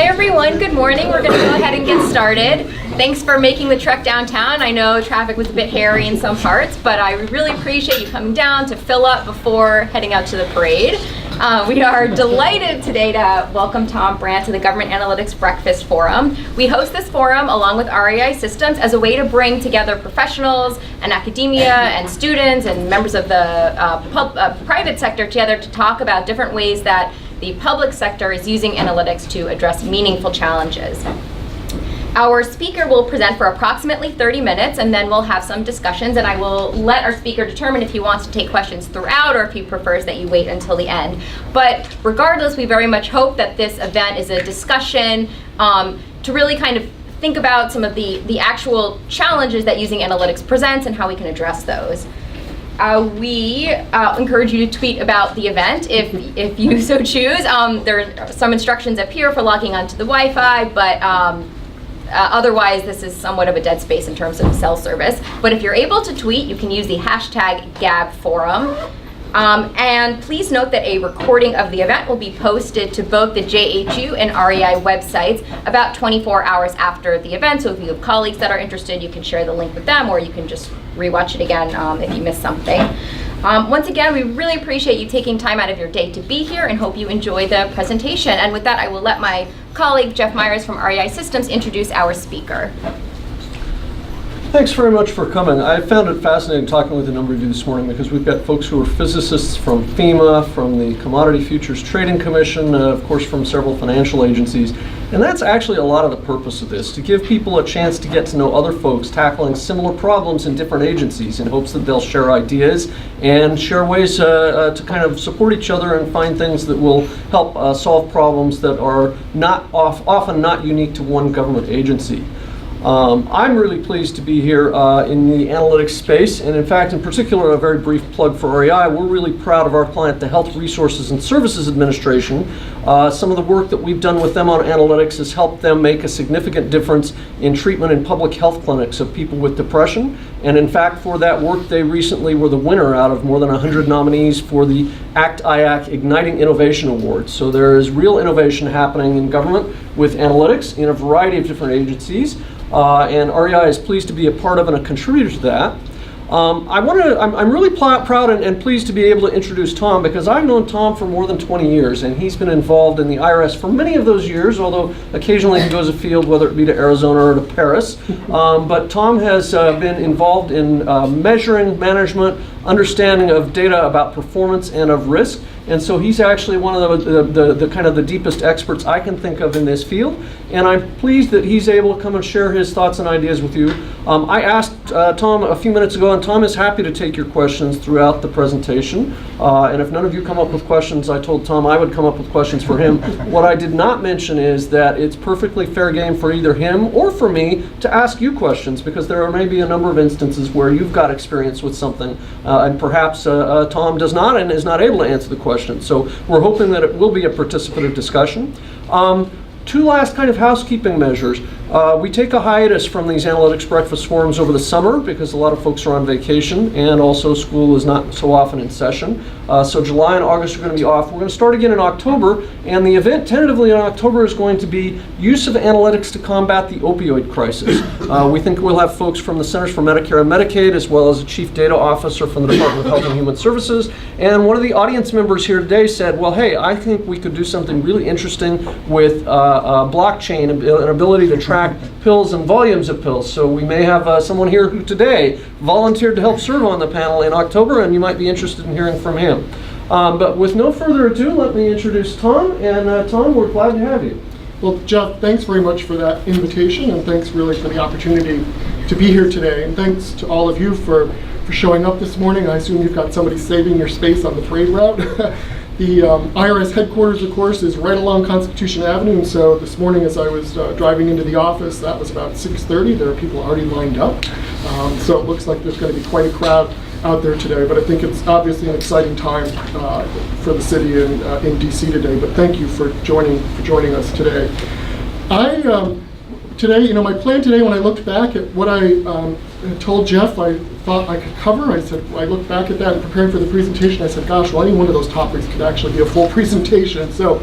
Hi everyone, good morning. We're going to go ahead and get started. Thanks for making the trek downtown. I know traffic was a bit hairy in some parts, but I really appreciate you coming down to fill up before heading out to the parade. We are delighted today to welcome Tom Brandt to the Government Analytics Breakfast Forum. We host this forum along with REI Systems as a way to bring together professionals and academia and students and members of the private sector together to talk about different ways that the public sector is using analytics to address meaningful challenges. Our speaker will present for approximately 30 minutes, and then we'll have some discussions, and I will let our speaker determine if he wants to take questions throughout or if he prefers that you wait until the end. But regardless, we very much hope that this event is a discussion to really kind of think about some of the actual challenges that using analytics presents and how we can address those. We encourage you to tweet about the event if you so choose. There are some instructions up here for logging onto the Wi-Fi, but otherwise this is somewhat of a dead space in terms of cell service. But if you're able to tweet, you can use the hashtag GAB forum. And please note that a recording of the event will be posted to both the JHU and REI websites about 24 hours after the event. So if you have colleagues that are interested, you can share the link with them, or you can just rewatch it again if you missed something. Once again, we really appreciate you taking time out of your day to be here and hope you enjoy the presentation. And with that, I will let my colleague Jeff Myers from REI Systems introduce our speaker. Thanks very much for coming. I found it fascinating talking with a number of you this morning because we've got folks who are physicists from FEMA, from the Commodity Futures Trading Commission, of course from several financial agencies. And that's actually a lot of the purpose of this, to give people a chance to get to know other folks tackling similar problems in different agencies in hopes that they'll share ideas and share ways to kind of support each other and find things that will help solve problems that are often not unique to one government agency. I'm really pleased to be here in the analytics space, and in fact, in particular, a very brief plug for REI. We're really proud of our client, the Health Resources and Services Administration. Some of the work that we've done with them on analytics has helped them make a significant difference in treatment in public health clinics of people with depression. And in fact, for that work, they recently were the winner out of more than 100 nominees for the ACT-IAC Igniting Innovation Award. So there is real innovation happening in government with analytics in a variety of different agencies. And REI is pleased to be a part of and a contributor to that. I'm really proud and pleased to be able to introduce Tom because I've known Tom for more than 20 years and he's been involved in the IRS for many of those years, although occasionally he goes afield, whether it be to Arizona or to Paris. But Tom has been involved in measuring, management, understanding of data about performance and of risk. And so he's actually one of the kind of the deepest experts I can think of in this field. And I'm pleased that he's able to come and share his thoughts and ideas with you. I asked Tom a few minutes ago, and Tom is happy to take your questions throughout the presentation. And if none of you come up with questions, I told Tom I would come up with questions for him. What I did not mention is that it's perfectly fair game for either him or for me to ask you questions, because there are maybe a number of instances where you've got experience with something, and perhaps Tom does not and is not able to answer the question. So we're hoping that it will be a participative discussion. Two last kind of housekeeping measures. We take a hiatus from these analytics breakfast forums over the summer because a lot of folks are on vacation and also school is not so often in session. So July and August are going to be off. We're going to start again in October, and the event tentatively in October is going to be use of analytics to combat the opioid crisis. We think we'll have folks from the Centers for Medicare and Medicaid, as well as a chief data officer from the Department of Health and Human Services. And one of the audience members here today said, well, hey, I think we could do something really interesting with blockchain and an ability to track pills and volumes of pills. So we may have someone here who today volunteered to help serve on the panel in October, and you might be interested in hearing from him. But with no further ado, let me introduce Tom. And Tom, we're glad to have you. Well, Jeff, thanks very much for that invitation, and thanks really for the opportunity to be here today. And thanks to all of you for showing up this morning. I assume you've got somebody saving your space on the parade route. The IRS headquarters, of course, is right along Constitution Avenue, and so this morning as I was driving into the office, that was about 6:30. There are people already lined up, so it looks like there's going to be quite a crowd out there today, but I think it's obviously an exciting time for the city and in DC today, but thank you for joining us today. Today, my plan today, when I looked back at what I told Jeff I thought I could cover, I looked back at that and preparing for the presentation, I said, gosh, well, any one of those topics could actually be a full presentation. So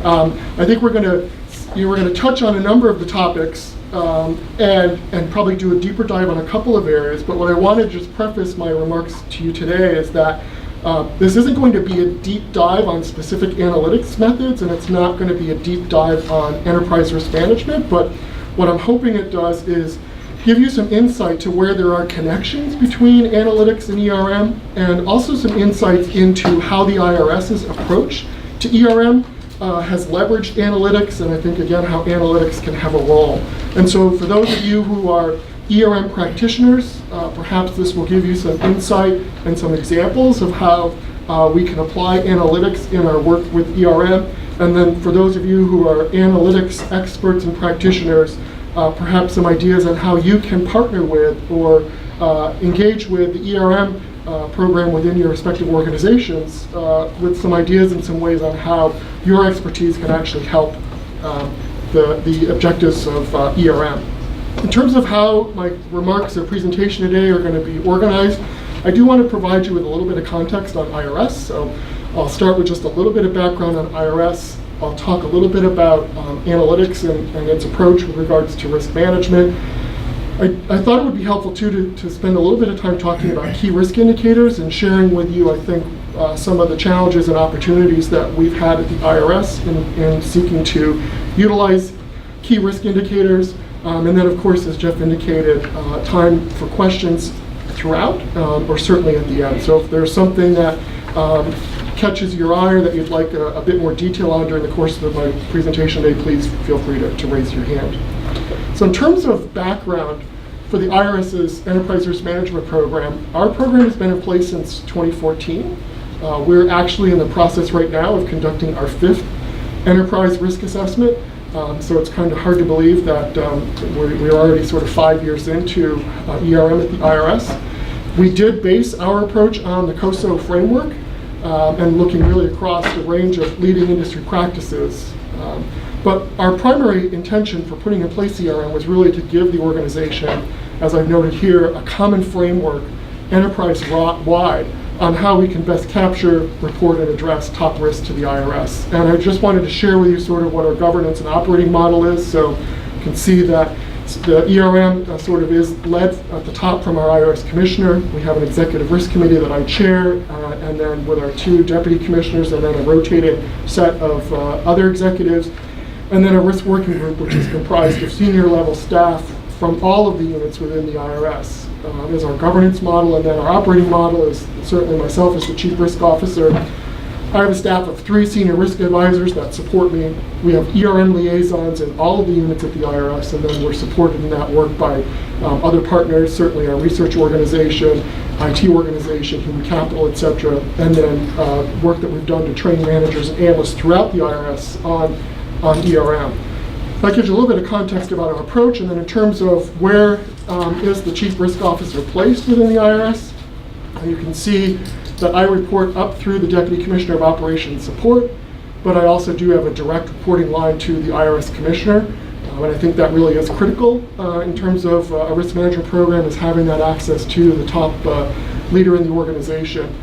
I think we're going to you were going to touch on a number of the topics and probably do a deeper dive on a couple of areas. But what I wanted to just preface my remarks to you today is that this isn't going to be a deep dive on specific analytics methods, and it's not going to be a deep dive on enterprise risk management. But what I'm hoping it does is give you some insight to where there are connections between analytics and ERM, and also some insights into how the IRS's approach to ERM has leveraged analytics, and I think again how analytics can have a role. And so for those of you who are ERM practitioners, perhaps this will give you some insight and some examples of how we can apply analytics in our work with ERM. And then for those of you who are analytics experts and practitioners, perhaps some ideas on how you can partner with or engage with the ERM program within your respective organizations with some ideas and some ways on how your expertise can actually help the objectives of ERM. In terms of how my remarks or presentation today are going to be organized, I do want to provide you with a little bit of context on IRS. So I'll start with just a little bit of background on IRS. I'll talk a little bit about analytics and its approach with regards to risk management. I thought it would be helpful too to spend a little bit of time talking about key risk indicators and sharing with you, I think, some of the challenges and opportunities that we've had at the IRS in seeking to utilize key risk indicators. And then, of course, as Jeff indicated, time for questions throughout, or certainly at the end. So if there's something that catches your eye or that you'd like a bit more detail on during the course of my presentation today, please feel free to raise your hand. So in terms of background for the IRS's Enterprise Risk Management Program, our program has been in place since 2014. We're actually in the process right now of conducting our 5th Enterprise Risk Assessment. So it's kind of hard to believe that we're already sort of 5 years into ERM at the IRS. We did base our approach on the COSO framework and looking really across the range of leading industry practices. But our primary intention for putting in place ERM was really to give the organization, as I've noted here, a common framework, enterprise-wide, on how we can best capture, report, and address top risks to the IRS. And I just wanted to share with you sort of what our governance and operating model is. So you can see that the ERM sort of is led at the top from our IRS commissioner. We have an executive risk committee that I chair, and then with our 2 deputy commissioners, and then a rotated set of other executives, and then a risk working group, which is comprised of senior level staff from all of the units within the IRS. Is our governance model, and then our operating model is certainly myself as the Chief Risk Officer. I have a staff of 3 senior risk advisors that support me. We have ERM liaisons in all of the units at the IRS, and then we're supported in that work by other partners, certainly our research organization, IT organization, human capital, etc., and then work that we've done to train managers and analysts throughout the IRS on ERM. That gives you a little bit of context about our approach, and then in terms of where is the Chief Risk Officer placed within the IRS, you can see that I report up through the Deputy Commissioner of Operations Support, but I also do have a direct reporting line to the IRS Commissioner, and I think that really is critical in terms of a risk management program, is having that access to the top leader in the organization.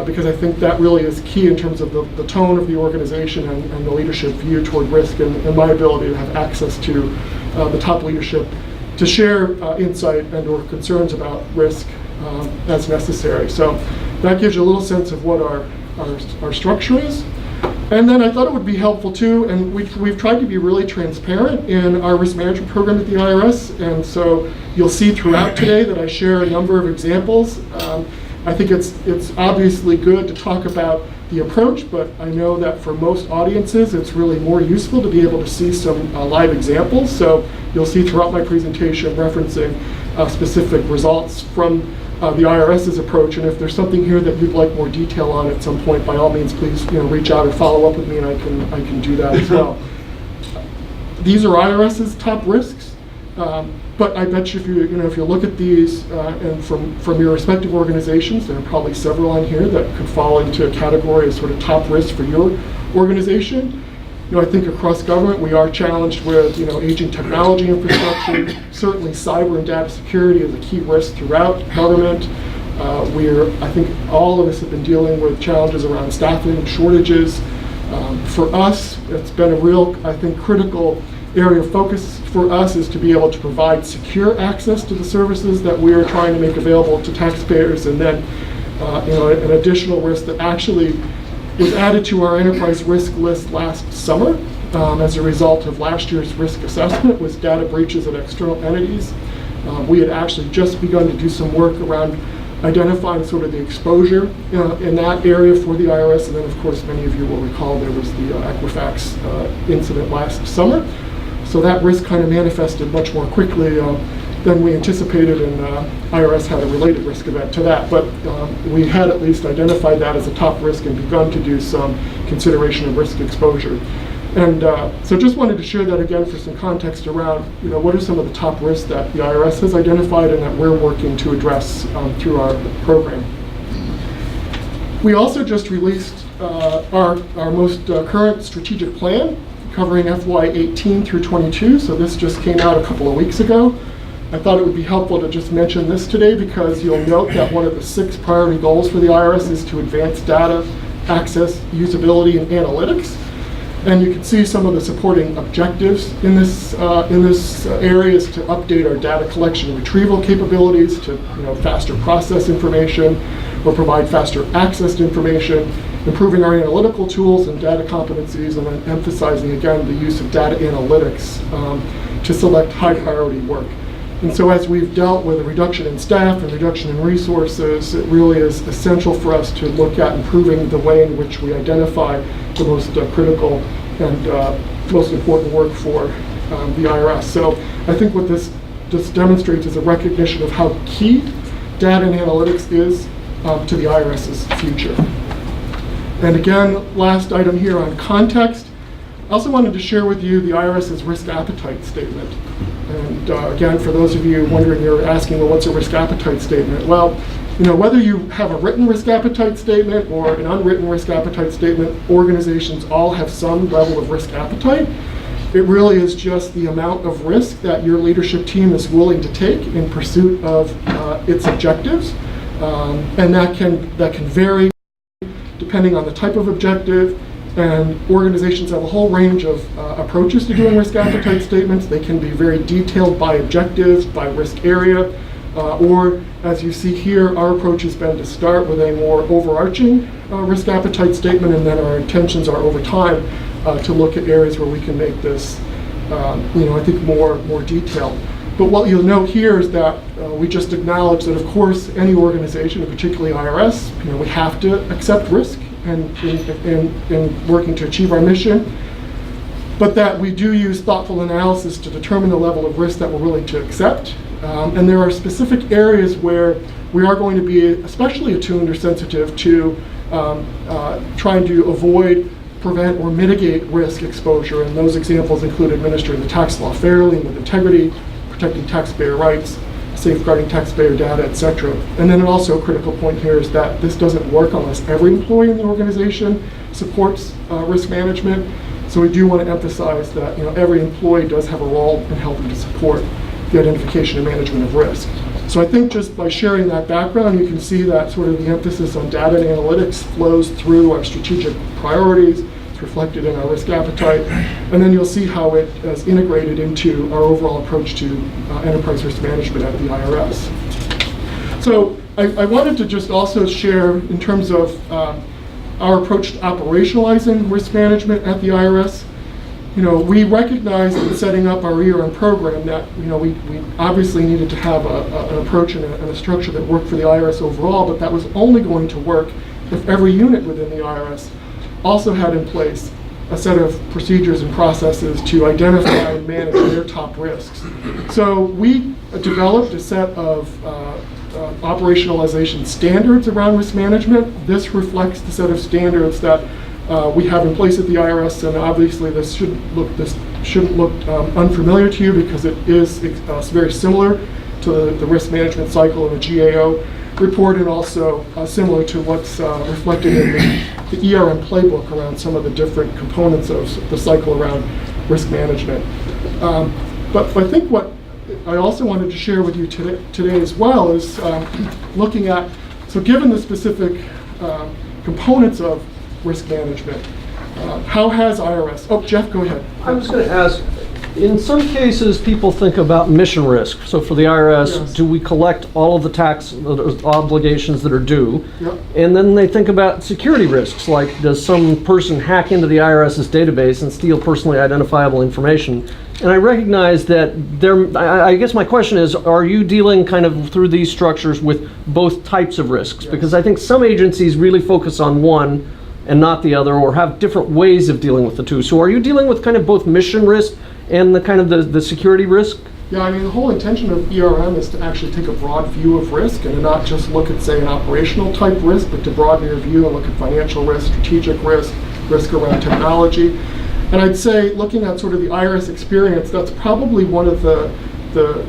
Because I think that really is key in terms of the tone of the organization and the leadership view toward risk, and my ability to have access to the top leadership to share insight and or concerns about risk as necessary. So that gives you a little sense of what our structure is. And then I thought it would be helpful too, and we've tried to be really transparent in our risk management program at the IRS, and so you'll see throughout today that I share a number of examples. I think it's obviously good to talk about the approach, but I know that for most audiences it's really more useful to be able to see some live examples. So you'll see throughout my presentation referencing specific results from the IRS's approach, and if there's something here that you'd like more detail on at some point, by all means, please reach out or follow up with me, and I can do that as well. These are IRS's top risks, but I bet you if you look at these and from your respective organizations, there are probably several on here that could fall into a category as sort of top risk for your organization. I think across government we are challenged with aging technology infrastructure. Certainly cyber and data security is a key risk throughout government. I think all of us have been dealing with challenges around staffing shortages. For us, it's been a real, I think, critical area of focus for us is to be able to provide secure access to the services that we are trying to make available to taxpayers, and then an additional risk that actually was added to our enterprise risk list last summer as a result of last year's risk assessment was data breaches of external entities. We had actually just begun to do some work around identifying sort of the exposure in that area for the IRS, and then of course many of you will recall there was the Equifax incident last summer. So that risk kind of manifested much more quickly than we anticipated, and IRS had a related risk event to that. But we had at least identified that as a top risk and begun to do some consideration of risk exposure. And so just wanted to share that again for some context around, what are some of the top risks that the IRS has identified and that we're working to address through our program. We also just released our most current strategic plan covering FY18 through 22. So this just came out a couple of weeks ago. I thought it would be helpful to just mention this today because you'll note that one of the 6 priority goals for the IRS is to advance data, access, usability, and analytics. And you can see some of the supporting objectives in this area is to update our data collection and retrieval capabilities to faster process information or provide faster access to information, improving our analytical tools and data competencies, and then emphasizing again the use of data analytics to select high priority work. And so as we've dealt with a reduction in staff and reduction in resources, it really is essential for us to look at improving the way in which we identify the most critical and most important work for the IRS. So I think what this just demonstrates is a recognition of how key data and analytics is to the IRS's future. And again, last item here on context, I also wanted to share with you the IRS's risk appetite statement. And again, for those of you wondering, you're asking, well, what's a risk appetite statement? Well, whether you have a written risk appetite statement or an unwritten risk appetite statement, organizations all have some level of risk appetite. It really is just the amount of risk that your leadership team is willing to take in pursuit of its objectives. And that can vary depending on the type of objective. And organizations have a whole range of approaches to doing risk appetite statements. They can be very detailed by objectives, by risk area, or as you see here, our approach has been to start with a more overarching risk appetite statement, and then our intentions are over time to look at areas where we can make this, I think more detailed. But what you'll note here is that we just acknowledge that, of course, any organization, and particularly IRS, we have to accept risk and in working to achieve our mission, but that we do use thoughtful analysis to determine the level of risk that we're willing to accept. And there are specific areas where we are going to be especially attuned or sensitive to trying to avoid, prevent, or mitigate risk exposure. And those examples include administering the tax law fairly and with integrity, protecting taxpayer rights, safeguarding taxpayer data, etc. And then also a critical point here is that this doesn't work unless every employee in the organization supports risk management. So we do want to emphasize that every employee does have a role in helping to support the identification and management of risk. So I think just by sharing that background, you can see that sort of the emphasis on data and analytics flows through our strategic priorities. It's reflected in our risk appetite, and then you'll see how it is integrated into our overall approach to enterprise risk management at the IRS. So I wanted to just also share in terms of our approach to operationalizing risk management at the IRS. We recognized in setting up our ERM program that we obviously needed to have an approach and a structure that worked for the IRS overall, but that was only going to work if every unit within the IRS also had in place a set of procedures and processes to identify and manage their top risks. So we developed a set of operationalization standards around risk management. This reflects the set of standards that we have in place at the IRS, and obviously this shouldn't look unfamiliar to you because it is very similar to the risk management cycle in the GAO report, and also similar to what's reflected in the ERM playbook around some of the different components of the cycle around risk management. But I think what I also wanted to share with you today as well is looking at, so given the specific components of risk management, how has IRS, Jeff, go ahead. I was going to ask, In some cases, people think about mission risk. So for the IRS, Yes. do we collect all of the tax obligations that are due? Yep. And then they think about security risks, like does some person hack into the IRS's database and steal personally identifiable information? And I recognize that I guess my question is, are you dealing kind of through these structures with both types of risks? Yes. Because I think some agencies really focus on one and not the other, or have different ways of dealing with the two. So are you dealing with kind of both mission risk and the kind of the security risk? Yeah, I mean, the whole intention of ERM is to actually take a broad view of risk and to not just look at, say, an operational type risk, but to broaden your view and look at financial risk, strategic risk, risk around technology. And I'd say, looking at sort of the IRS experience, that's probably one of the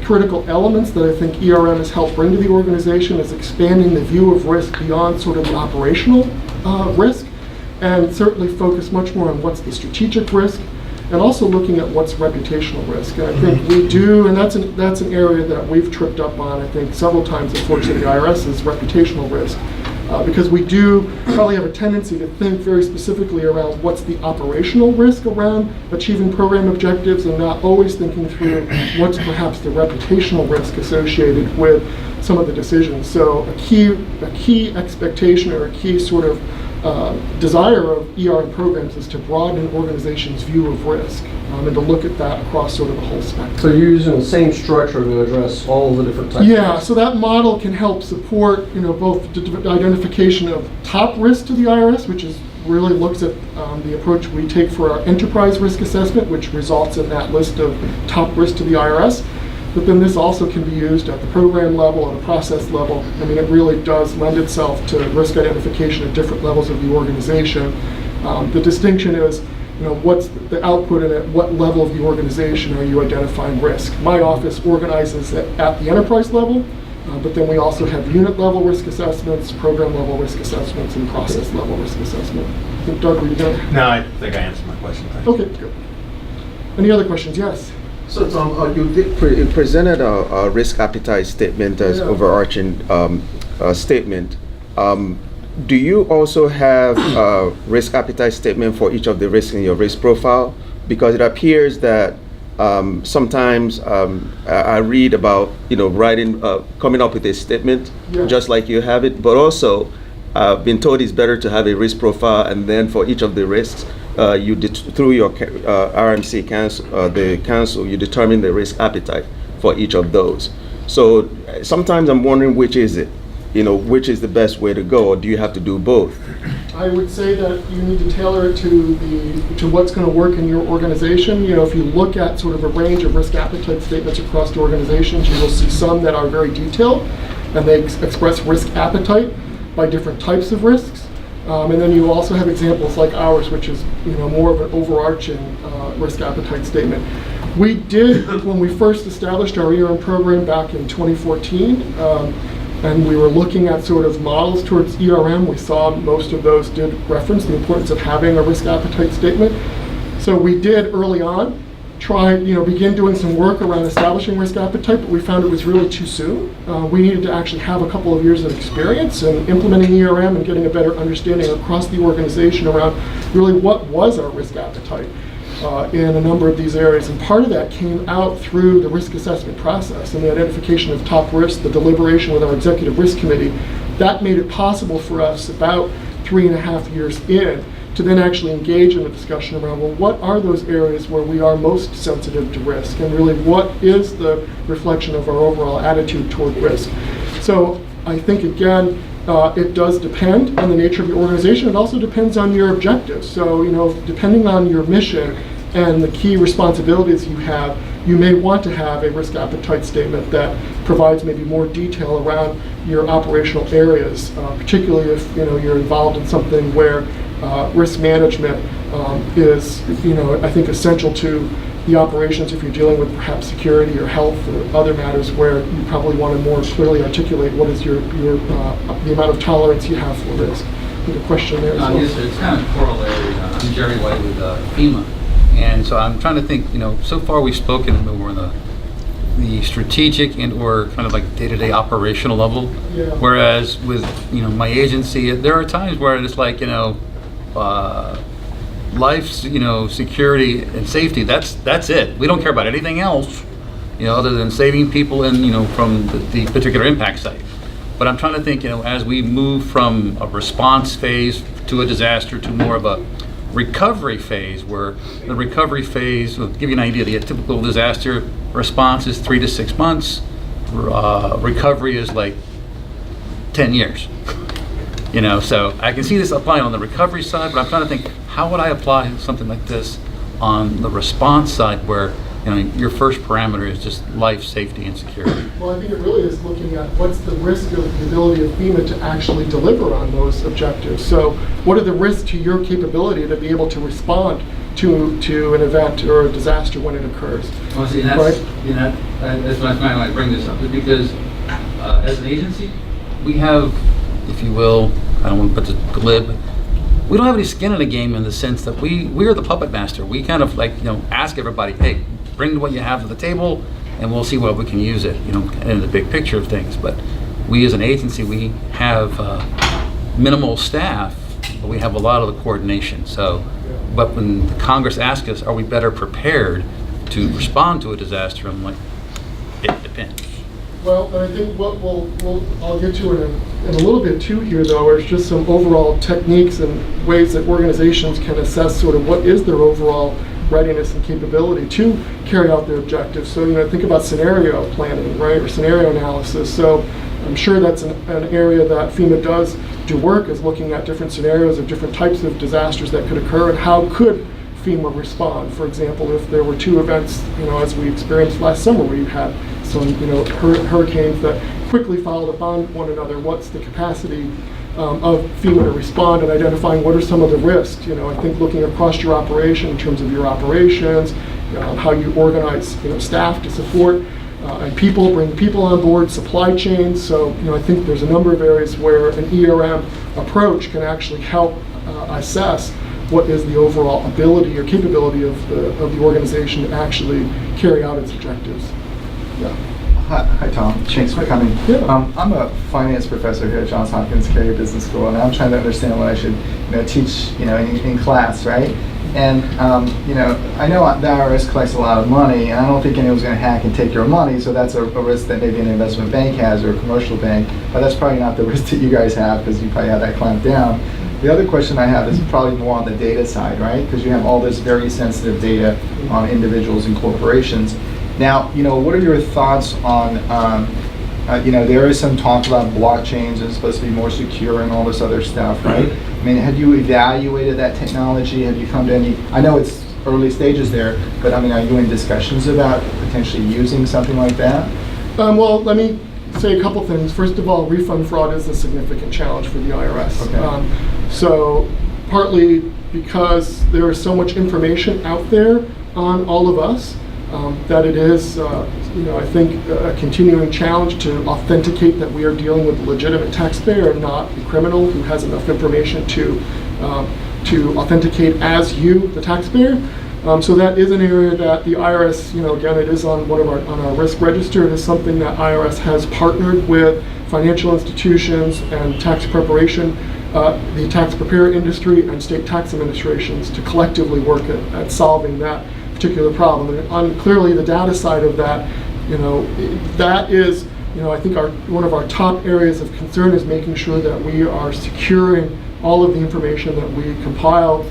critical elements that I think ERM has helped bring to the organization, is expanding the view of risk beyond sort of the operational risk, and certainly focus much more on what's the strategic risk, and also looking at what's reputational risk. And I think we do, and that's an area that we've tripped up on, I think, several times, unfortunately, the IRS, is reputational risk. Because we do probably have a tendency to think very specifically around what's the operational risk around achieving program objectives, and not always thinking through what's perhaps the reputational risk associated with some of the decisions. So a key expectation, or a key sort of desire of ERM programs, is to broaden an organization's view of risk, and to look at that across sort of the whole spectrum. So you're using the same structure to address all the different types? Yeah, so that model can help support, both the identification of top risk to the IRS, which is really looks at the approach we take for our enterprise risk assessment, which results in that list of top risk to the IRS. But then this also can be used at the program level, at the process level. I mean, it really does lend itself to risk identification at different levels of the organization. The distinction is, what's the output, and at what level of the organization are you identifying risk? My office organizes it at the enterprise level, but then we also have unit level risk assessments, program level risk assessments, and process level risk assessment. I think, Doug, were you done? No, I think I answered my question. Thanks. Okay, good. Any other questions? Yes. So Tom, you presented a risk appetite statement as overarching statement. Do you also have a risk appetite statement for each of the risks in your risk profile? Because it appears that sometimes I read about writing, coming up with a statement, just like you have it, but also I've been told it's better to have a risk profile, and then for each of the risks, through your RMC council, you determine the risk appetite for each of those. So sometimes I'm wondering, which is it? Which is the best way to go, or do you have to do both? I would say that you need to tailor it to what's going to work in your organization. If you look at sort of a range of risk appetite statements across the organizations, you will see some that are very detailed, and they express risk appetite by different types of risks. And then you also have examples like ours, which is more of an overarching risk appetite statement. We did, when we first established our ERM program back in 2014, and we were looking at sort of models towards ERM, we saw most of those did reference the importance of having a risk appetite statement. So we did early on begin doing some work around establishing risk appetite, but we found it was really too soon. We needed to actually have a couple of years of experience in implementing ERM and getting a better understanding across the organization around really what was our risk appetite in a number of these areas. And part of that came out through the risk assessment process and the identification of top risks, the deliberation with our executive risk committee. That made it possible for us about 3.5 years in to then actually engage in a discussion around, well, what are those areas where we are most sensitive to risk, and really what is the reflection of our overall attitude toward risk. So I think, again, it does depend on the nature of your organization. It also depends on your objectives. So, depending on your mission and the key responsibilities you have, you may want to have a risk appetite statement that provides maybe more detail around your operational areas, particularly if you're involved in something where risk management is, I think, essential to the operations if you're dealing with perhaps security or health or other matters where you probably want to more clearly articulate what is the amount of tolerance you have for risk. I think a question there as well. Yes, it's kind of corollary. I'm Jerry White with FEMA. And so I'm trying to think, so far we've spoken more on the strategic and or kind of like day-to-day operational level. Yeah. Whereas with, my agency, there are times where it's like, life, security and safety, that's it. We don't care about anything else, other than saving people and, from the particular impact site. But I'm trying to think, as we move from a response phase to a disaster to more of a recovery phase, where the recovery phase, will give you an idea, the typical disaster response is 3 to 6 months. Recovery is like 10 years. So I can see this applying on the recovery side, but I'm trying to think, how would I apply something like this on the response side, where your first parameter is just life, safety, and security? Well, I think it really is looking at what's the risk of the ability of FEMA to actually deliver on those objectives. So what are the risks to your capability to be able to respond to an event or a disaster when it occurs? Well, see, that's why I bring this up, is because as an agency, we have, if you will, I don't want to put the glib, we don't have any skin in the game, in the sense that we are the puppet master. We kind of ask everybody, hey, bring what you have to the table and we'll see what we can use it, in the big picture of things. But we as an agency, we have minimal staff, but we have a lot of the coordination. So, but when the Congress asks us, are we better prepared to respond to a disaster, I'm like, it depends. Well, I think what I'll get to in a little bit too here, though, is just some overall techniques and ways that organizations can assess sort of what is their overall readiness and capability to carry out their objectives. So, think about scenario planning, right, or scenario analysis. So I'm sure that's an area that FEMA does do work, is looking at different scenarios of different types of disasters that could occur and how could FEMA respond. For example, if there were two events, as we experienced last summer, where you had some, hurricanes that quickly followed upon one another, what's the capacity of FEMA to respond, and identifying what are some of the risks. I think looking across your operation in terms of your operations, how you organize, staff to support and bring people on board, supply chains. So, I think there's a number of areas where an ERM approach can actually help assess what is the overall ability or capability of the organization to actually carry out its objectives. Yeah. Hi, Tom. Thanks for coming. Yeah. I'm a finance professor here at Johns Hopkins Carey Business School, and I'm trying to understand what I should, teach, in class, right? And I know the IRS collects a lot of money, and I don't think anyone's going to hack and take your money. So that's a risk that maybe an investment bank has, or a commercial bank. But that's probably not the risk that you guys have, because you probably have that clamped down. The other question I have is probably more on the data side, right? Because you have all this very sensitive data on individuals and corporations. Now, what are your thoughts on, there is some talk about blockchains and it's supposed to be more secure and all this other stuff, right? I mean, have you evaluated that technology? Have you come to any, I know it's early stages there, but are you in discussions about potentially using something like that? Well, let me say a couple things. First of all, refund fraud is a significant challenge for the IRS. Okay. So partly because there is so much information out there on all of us, that it is, I think, a continuing challenge to authenticate that we are dealing with a legitimate taxpayer and not a criminal who has enough information to authenticate as you, the taxpayer. So that is an area that the IRS, again, it is on on our risk register. It is something that IRS has partnered with financial institutions and tax preparation, the tax preparer industry and state tax administrations to collectively work at solving that particular problem. And clearly the data side of that, that is, I think one of our top areas of concern is making sure that we are securing all of the information that we compile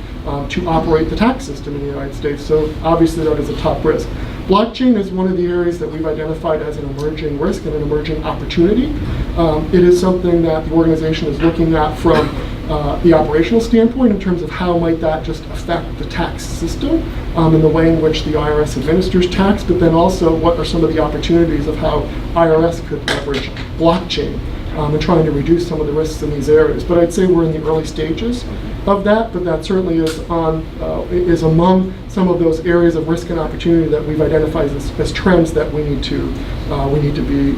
to operate the tax system in the United States. So obviously that is a top risk. Blockchain is one of the areas that we've identified as an emerging risk and an emerging opportunity. It is something that the organization is looking at from the operational standpoint in terms of how might that just affect the tax system and the way in which the IRS administers tax, but then also what are some of the opportunities of how IRS could leverage blockchain and trying to reduce some of the risks in these areas. But I'd say we're in the early stages of that, but that certainly is among some of those areas of risk and opportunity that we've identified as trends that we need to be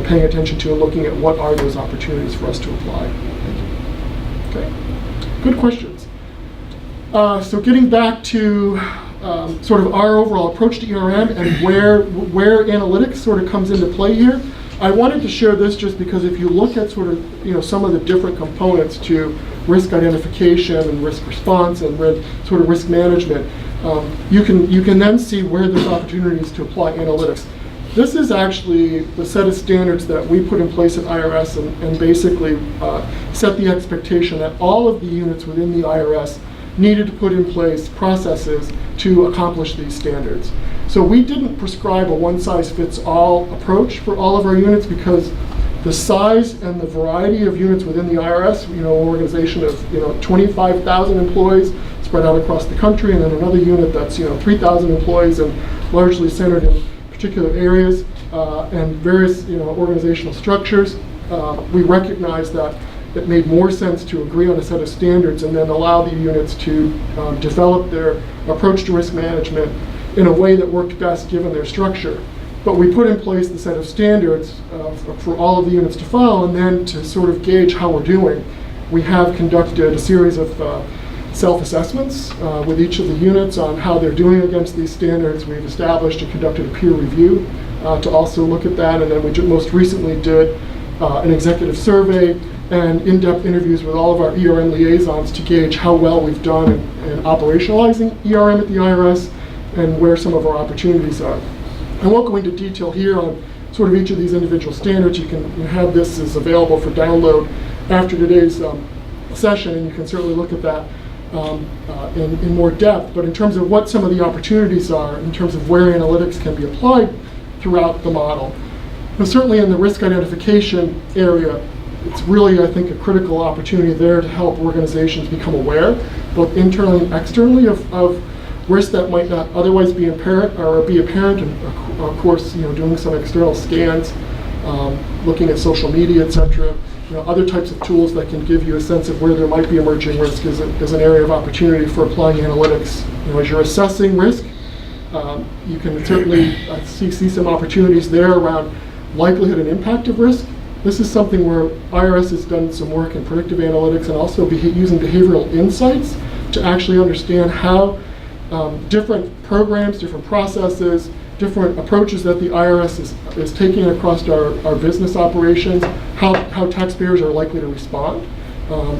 paying attention to and looking at what are those opportunities for us to apply. Okay, good questions. So getting back to sort of our overall approach to ERM and where analytics sort of comes into play here. I wanted to share this just because if you look at sort of, some of the different components to risk identification and risk response and sort of risk management, you can then see where there's opportunities to apply analytics. This is actually the set of standards that we put in place at IRS and basically set the expectation that all of the units within the IRS needed to put in place processes to accomplish these standards. So we didn't prescribe a one-size-fits-all approach for all of our units because the size and the variety of units within the IRS, an organization of 25,000 employees spread out across the country, and then another unit that's 3,000 employees and largely centered in particular areas and various organizational structures. We recognize that it made more sense to agree on a set of standards and then allow the units to develop their approach to risk management in a way that worked best given their structure. But we put in place the set of standards for all of the units to follow, and then to sort of gauge how we're doing, we have conducted a series of self-assessments with each of the units on how they're doing against these standards. We've established and conducted a peer review to also look at that, and then we most recently did an executive survey and in-depth interviews with all of our ERM liaisons to gauge how well we've done in operationalizing ERM at the IRS and where some of our opportunities are. I won't go into detail here on sort of each of these individual standards. You can have this is available for download after today's session, and you can certainly look at that in more depth. But in terms of what some of the opportunities are, in terms of where analytics can be applied throughout the model, but certainly in the risk identification area, it's really, I think, a critical opportunity there to help organizations become aware, both internally and externally, of risks that might not otherwise be apparent, and of course, doing some external scans, looking at social media, etc. Other types of tools that can give you a sense of where there might be emerging risk is an area of opportunity for applying analytics. As you're assessing risk, you can certainly see some opportunities there around likelihood and impact of risk. This is something where IRS has done some work in predictive analytics and also using behavioral insights to actually understand how different programs, different processes, different approaches that the IRS is taking across our business operations, how taxpayers are likely to respond.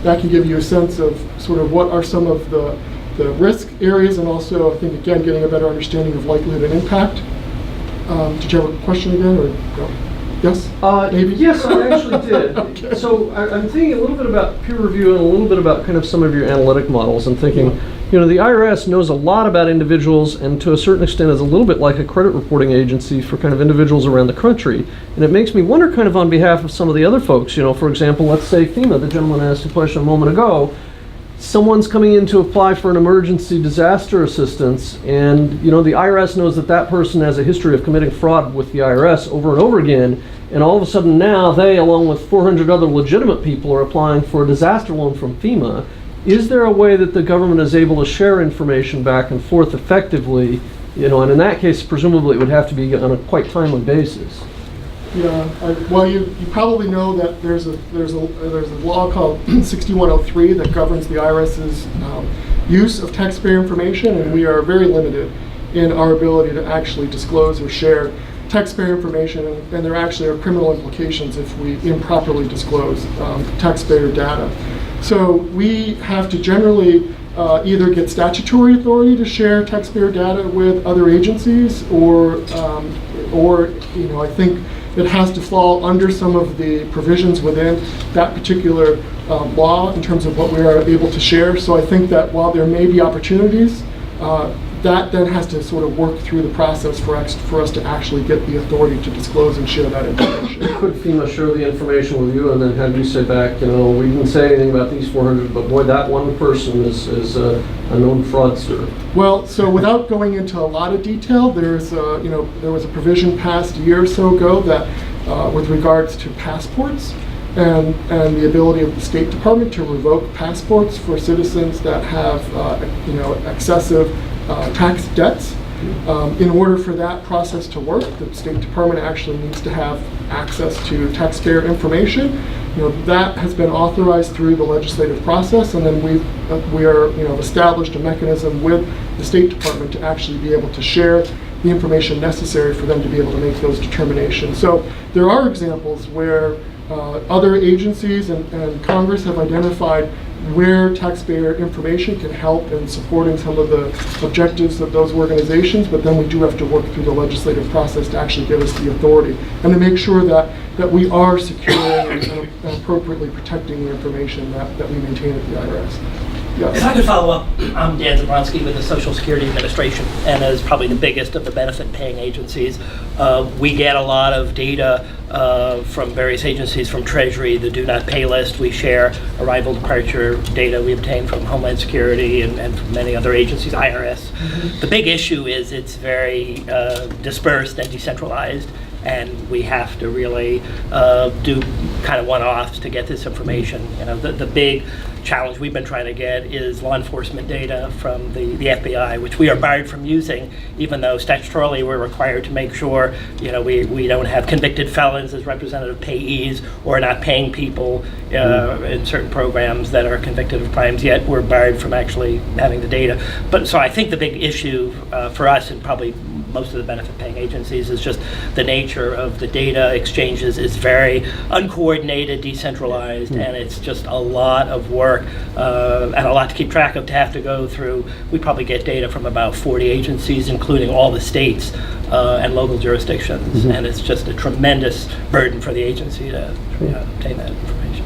That can give you a sense of sort of what are some of the risk areas, and also, I think, again, getting a better understanding of likelihood and impact. Did you have a question again, or no? Yes? Maybe? Yes, I actually did. Okay. So I'm thinking a little bit about peer review and a little bit about kind of some of your analytic models, and thinking, the IRS knows a lot about individuals, and to a certain extent is a little bit like a credit reporting agency for kind of individuals around the country. And it makes me wonder kind of on behalf of some of the other folks, for example, let's say FEMA, the gentleman asked a question a moment ago. Someone's coming in to apply for an emergency disaster assistance, and the IRS knows that person has a history of committing fraud with the IRS over and over again, and all of a sudden now they, along with 400 other legitimate people, are applying for a disaster loan from FEMA. Is there a way that the government is able to share information back and forth effectively? And in that case, presumably it would have to be on a quite timely basis. Yeah, well, you probably know that there's a law called 6103 that governs the IRS's use of taxpayer information, and we are very limited in our ability to actually disclose or share taxpayer information, and there actually are criminal implications if we improperly disclose taxpayer data. So we have to generally either get statutory authority to share taxpayer data with other agencies, or I think it has to fall under some of the provisions within that particular law in terms of what we are able to share. So I think that while there may be opportunities, that then has to sort of work through the process for us to actually get the authority to disclose and share that information. Could FEMA share the information with you and then have you say back, we didn't say anything about these 400, but boy, that one person is a known fraudster? Well, so without going into a lot of detail, there was a provision passed a year or so ago that with regards to passports and the ability of the State Department to revoke passports for citizens that have excessive tax debts. In order for that process to work, the State Department actually needs to have access to taxpayer information. That has been authorized through the legislative process, and then we are established a mechanism with the State Department to actually be able to share the information necessary for them to be able to make those determinations. So there are examples where other agencies and Congress have identified where taxpayer information can help in supporting some of the objectives of those organizations, but then we do have to work through the legislative process to actually give us the authority and to make sure that we are securing and appropriately protecting the information that we maintain at the IRS. Yes. If I could follow up, I'm Dan Zabronsky with the Social Security Administration, and as probably the biggest of the benefit-paying agencies, we get a lot of data from various agencies, from Treasury, the Do Not Pay list. We share arrival departure data we obtain from Homeland Security and from many other agencies, IRS. Mm-hmm. The big issue is it's very dispersed and decentralized, and we have to really do kind of one-offs to get this information. You know, the big challenge we've been trying to get is law enforcement data from the FBI, which we are barred from using, even though statutorily we're required to make sure, you know, we don't have convicted felons as representative payees or not paying people in certain programs that are convicted of crimes, yet we're barred from actually having the data. But so I think the big issue for us, and probably most of the benefit-paying agencies, is just the nature of the data exchanges is very uncoordinated, decentralized, and it's just a lot of work and a lot to keep track of, to have to go through. We probably get data from about 40 agencies, including all the states and local jurisdictions, and it's just a tremendous burden for the agency to obtain that information.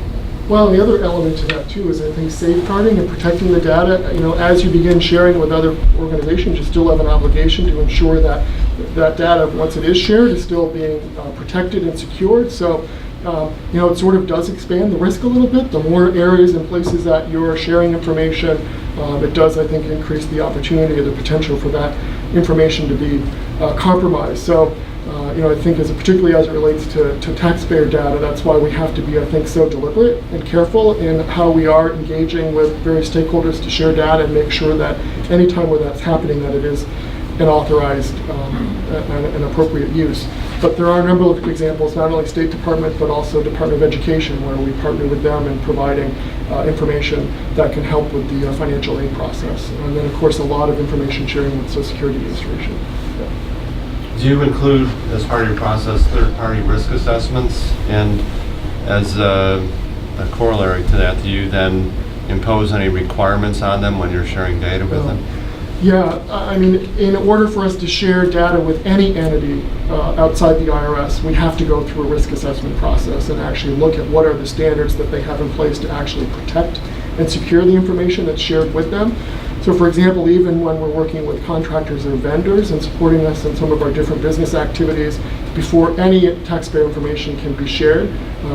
Well, the other element to that too is, I think, safeguarding and protecting the data. You know, as you begin sharing with other organizations, you still have an obligation to ensure that that data, once it is shared, is still being protected and secured. So, you know, it sort of does expand the risk a little bit. The more areas and places that you're sharing information, it does, I think, increase the opportunity or the potential for that information to be compromised. So, you know, I think particularly as it relates to taxpayer data, that's why we have to be, I think, so deliberate and careful in how we are engaging with various stakeholders to share data and make sure that anytime where that's happening, that it is an authorized and appropriate use. But there are a number of examples, not only State Department, but also Department of Education, where we partner with them in providing information that can help with the financial aid process. And then, of course, a lot of information sharing with Social Security Administration. Yeah. Do you include, as part of your process, third-party risk assessments? And as a corollary to that, do you then impose any requirements on them when you're sharing data with them? Yeah, I mean, in order for us to share data with any entity outside the IRS, we have to go through a risk assessment process and actually look at what are the standards that they have in place to actually protect and secure the information that's shared with them. So, for example, even when we're working with contractors or vendors and supporting us in some of our different business activities, before any taxpayer information can be shared,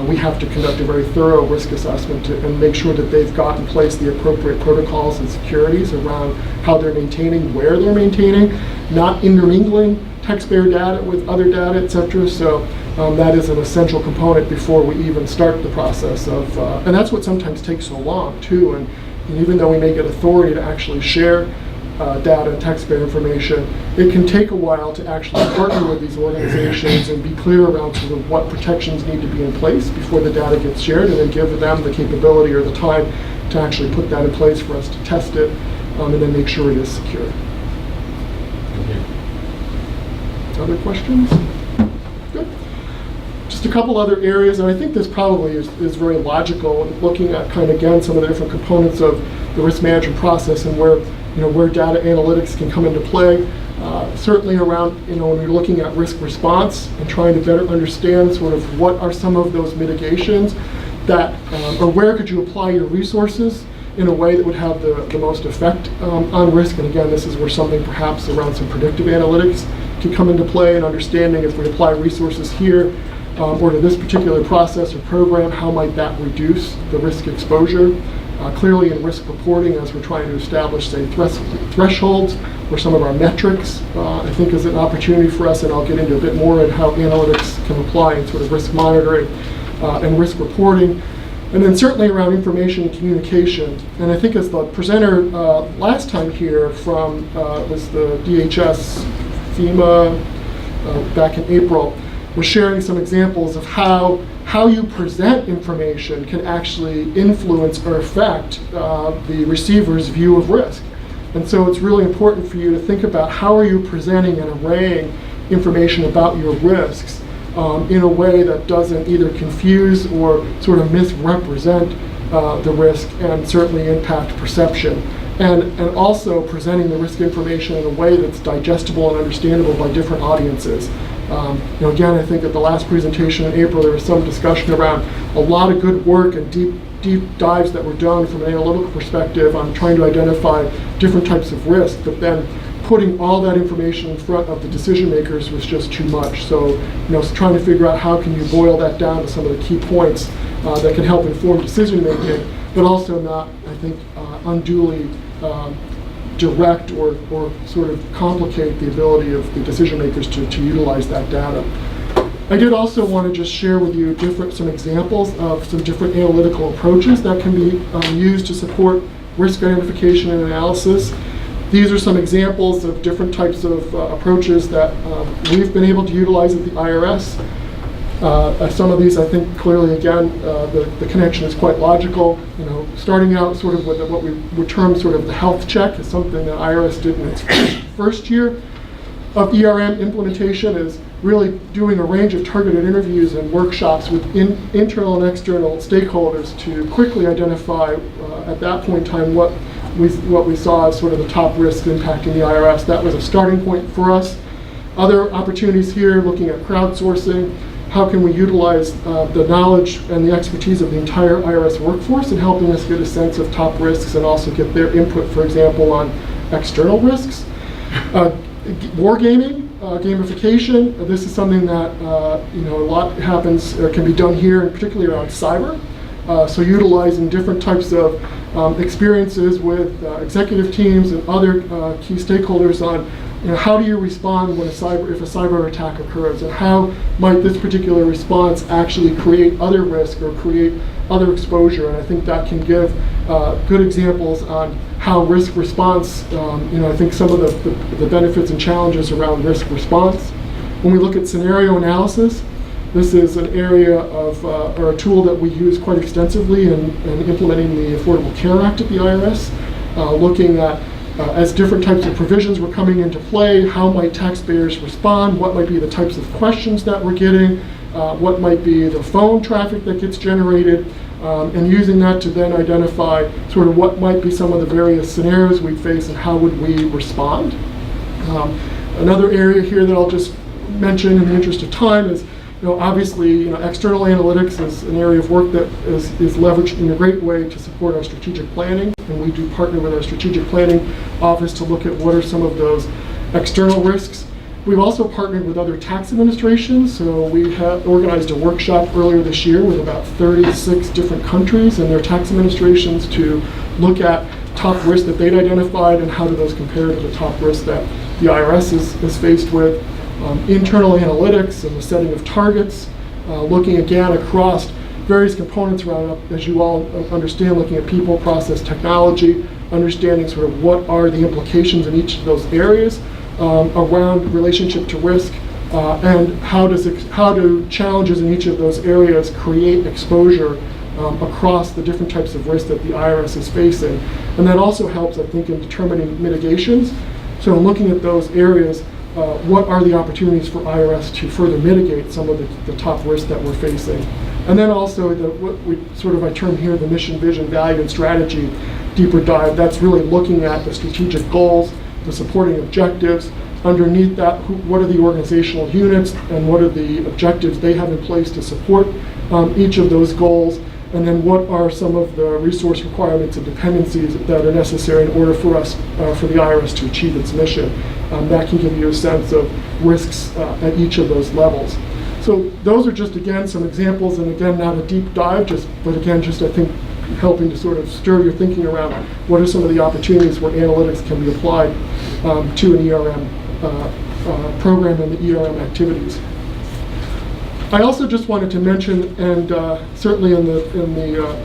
we have to conduct a very thorough risk assessment and make sure that they've got in place the appropriate protocols and securities around how they're maintaining, where they're maintaining, not intermingling taxpayer data with other data, etc. So that is an essential component before we even start the process of, and that's what sometimes takes so long too. And even though we may get authority to actually share data and taxpayer information, it can take a while to actually partner with these organizations and be clear around sort of what protections need to be in place before the data gets shared, and then give them the capability or the time to actually put that in place for us to test it and then make sure it is secure. Thank you. Other questions? Good. Just a couple other areas, and I think this probably is very logical, looking at kind of, again, some of the different components of the risk management process and where data analytics can come into play. Certainly around, when you're looking at risk response and trying to better understand sort of what are some of those mitigations that, or where could you apply your resources in a way that would have the most effect on risk. And again, this is where something perhaps around some predictive analytics can come into play, and understanding if we apply resources here or to this particular process or program, how might that reduce the risk exposure. Clearly in risk reporting, as we're trying to establish, say, thresholds or some of our metrics, I think is an opportunity for us, and I'll get into a bit more in how analytics can apply in sort of risk monitoring and risk reporting. And then certainly around information and communication. And I think as the presenter last time here from was the DHS FEMA back in April, was sharing some examples of how you present information can actually influence or affect the receiver's view of risk. And so it's really important for you to think about how are you presenting and arraying information about your risks in a way that doesn't either confuse or sort of misrepresent the risk and certainly impact perception. And also presenting the risk information in a way that's digestible and understandable by different audiences. Again, I think at the last presentation in April, there was some discussion around a lot of good work and deep dives that were done from an analytical perspective on trying to identify different types of risk, but then putting all that information in front of the decision makers was just too much. So, trying to figure out how can you boil that down to some of the key points that can help inform decision making, but also not, I think, unduly direct or sort of complicate the ability of the decision makers to utilize that data. I did also want to just share with you some examples of some different analytical approaches that can be used to support risk identification and analysis. These are some examples of different types of approaches that we've been able to utilize at the IRS. Some of these, I think, clearly, again, the connection is quite logical. Starting out sort of with what we would term sort of the health check is something that IRS did in its first year of ERM implementation, is really doing a range of targeted interviews and workshops with internal and external stakeholders to quickly identify, at that point in time, what we saw as sort of the top risks impacting the IRS. That was a starting point for us. Other opportunities here, looking at crowdsourcing. How can we utilize the knowledge and the expertise of the entire IRS workforce in helping us get a sense of top risks and also get their input, for example, on external risks. Wargaming, gamification. This is something that a lot happens or can be done here, and particularly around cyber. So utilizing different types of experiences with executive teams and other key stakeholders on how do you respond when if a cyber attack occurs, and how might this particular response actually create other risk or create other exposure. And I think that can give good examples on how risk response, I think some of the benefits and challenges around risk response. When we look at scenario analysis, this is an area of, or a tool that we use quite extensively in implementing the Affordable Care Act at the IRS, looking at as different types of provisions were coming into play, how might taxpayers respond, what might be the types of questions that we're getting, what might be the phone traffic that gets generated, and using that to then identify sort of what might be some of the various scenarios we face and how would we respond. Another area here that I'll just mention in the interest of time is, obviously, external analytics is an area of work that is leveraged in a great way to support our strategic planning, and we do partner with our strategic planning office to look at what are some of those external risks. We've also partnered with other tax administrations, so we have organized a workshop earlier this year with about 36 different countries and their tax administrations to look at top risks that they'd identified and how do those compare to the top risks that the IRS is faced with. Internal analytics and the setting of targets, looking again across various components around, as you all understand, looking at people, process, technology, understanding sort of what are the implications in each of those areas around relationship to risk, and how do challenges in each of those areas create exposure across the different types of risk that the IRS is facing. And that also helps, I think, in determining mitigations. So in looking at those areas, what are the opportunities for IRS to further mitigate some of the top risks that we're facing? And then also what we I term here the mission, vision, value, and strategy deeper dive. That's really looking at the strategic goals, the supporting objectives. Underneath that, what are the organizational units and what are the objectives they have in place to support each of those goals? And then what are some of the resource requirements and dependencies that are necessary in order for us, for the IRS to achieve its mission? That can give you a sense of risks at each of those levels. So those are just, again, some examples, and again, not a deep dive, but again, just I think helping to sort of stir your thinking around what are some of the opportunities where analytics can be applied to an ERM program and the ERM activities. I also just wanted to mention, and certainly in the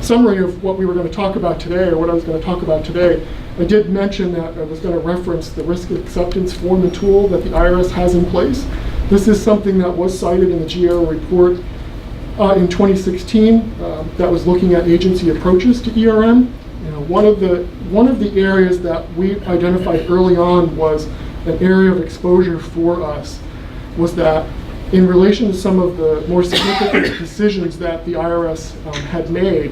summary of what we were going to talk about today, or what I was going to talk about today, I did mention that I was going to reference the risk acceptance form and tool that the IRS has in place. This is something that was cited in the GAO report in 2016 that was looking at agency approaches to ERM. One of the areas that we identified early on was an area of exposure for us was that in relation to some of the more significant decisions that the IRS had made,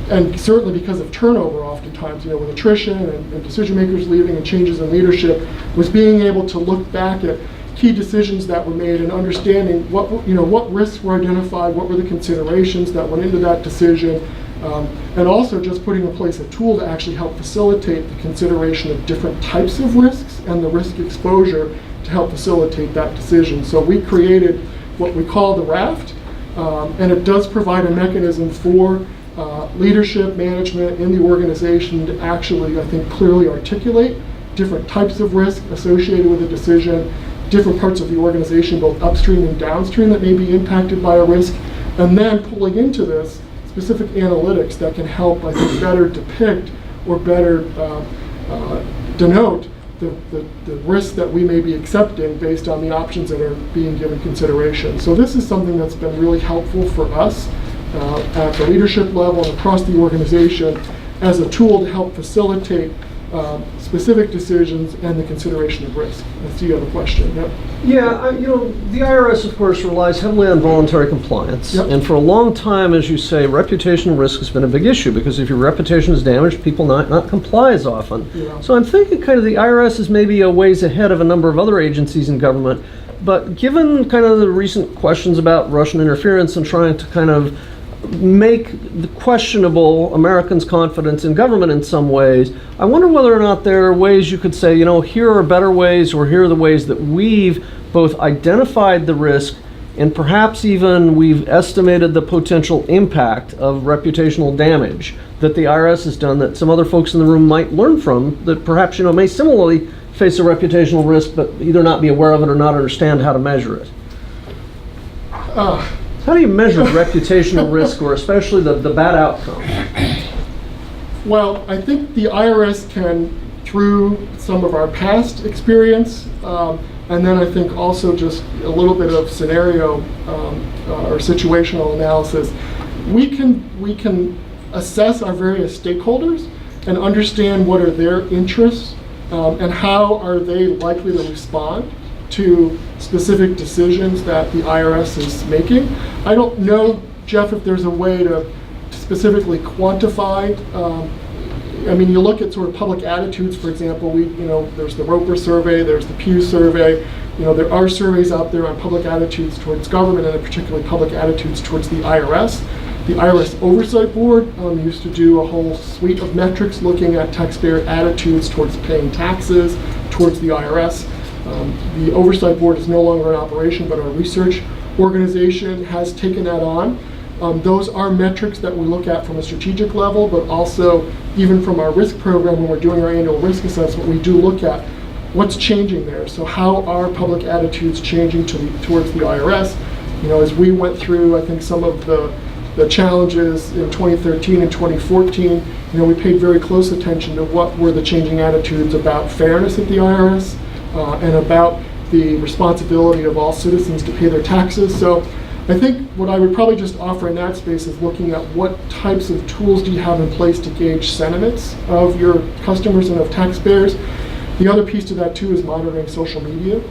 and certainly because of turnover oftentimes, with attrition and decision makers leaving and changes in leadership, was being able to look back at key decisions that were made and understanding what risks were identified, what were the considerations that went into that decision, and also just putting in place a tool to actually help facilitate the consideration of different types of risks and the risk exposure to help facilitate that decision. So we created what we call the raft, and it does provide a mechanism for leadership, management in the organization to actually, I think, clearly articulate different types of risk associated with a decision, different parts of the organization, both upstream and downstream, that may be impacted by a risk, and then pulling into this specific analytics that can help, I think, better depict or better denote the risks that we may be accepting based on the options that are being given consideration. So this is something that's been really helpful for us at the leadership level and across the organization as a tool to help facilitate specific decisions and the consideration of risk. I see you have a question. Yep. Yeah, the IRS, of course, relies heavily on voluntary compliance. Yep. And for a long time, as you say, reputational risk has been a big issue because if your reputation is damaged, people not comply as often. Yeah. So I'm thinking kind of the IRS is maybe a ways ahead of a number of other agencies in government. But given kind of the recent questions about Russian interference and trying to kind of make the questionable Americans' confidence in government in some ways, I wonder whether or not there are ways you could say, here are better ways, or here are the ways that we've both identified the risk and perhaps even we've estimated the potential impact of reputational damage that the IRS has done that some other folks in the room might learn from, that perhaps, may similarly face a reputational risk but either not be aware of it or not understand how to measure it. How do you measure reputational risk, or especially the bad outcome? Well, I think the IRS can, through some of our past experience, and then I think also just a little bit of scenario or situational analysis, we can assess our various stakeholders and understand what are their interests and how are they likely to respond to specific decisions that the IRS is making. I don't know, Jeff, if there's a way to specifically quantify. You look at sort of public attitudes, for example. There's the Roper survey, there's the Pew survey. There are surveys out there on public attitudes towards government, and particularly public attitudes towards the IRS. The IRS Oversight Board used to do a whole suite of metrics looking at taxpayer attitudes towards paying taxes, towards the IRS. The Oversight Board is no longer in operation, but our research organization has taken that on. Those are metrics that we look at from a strategic level, but also even from our risk program when we're doing our annual risk assessment, we do look at what's changing there. So how are public attitudes changing towards the IRS? As we went through, I think, some of the challenges in 2013 and 2014, we paid very close attention to what were the changing attitudes about fairness at the IRS, and about the responsibility of all citizens to pay their taxes. So I think what I would probably just offer in that space is looking at what types of tools do you have in place to gauge sentiments of your customers and of taxpayers. The other piece to that too is monitoring social media.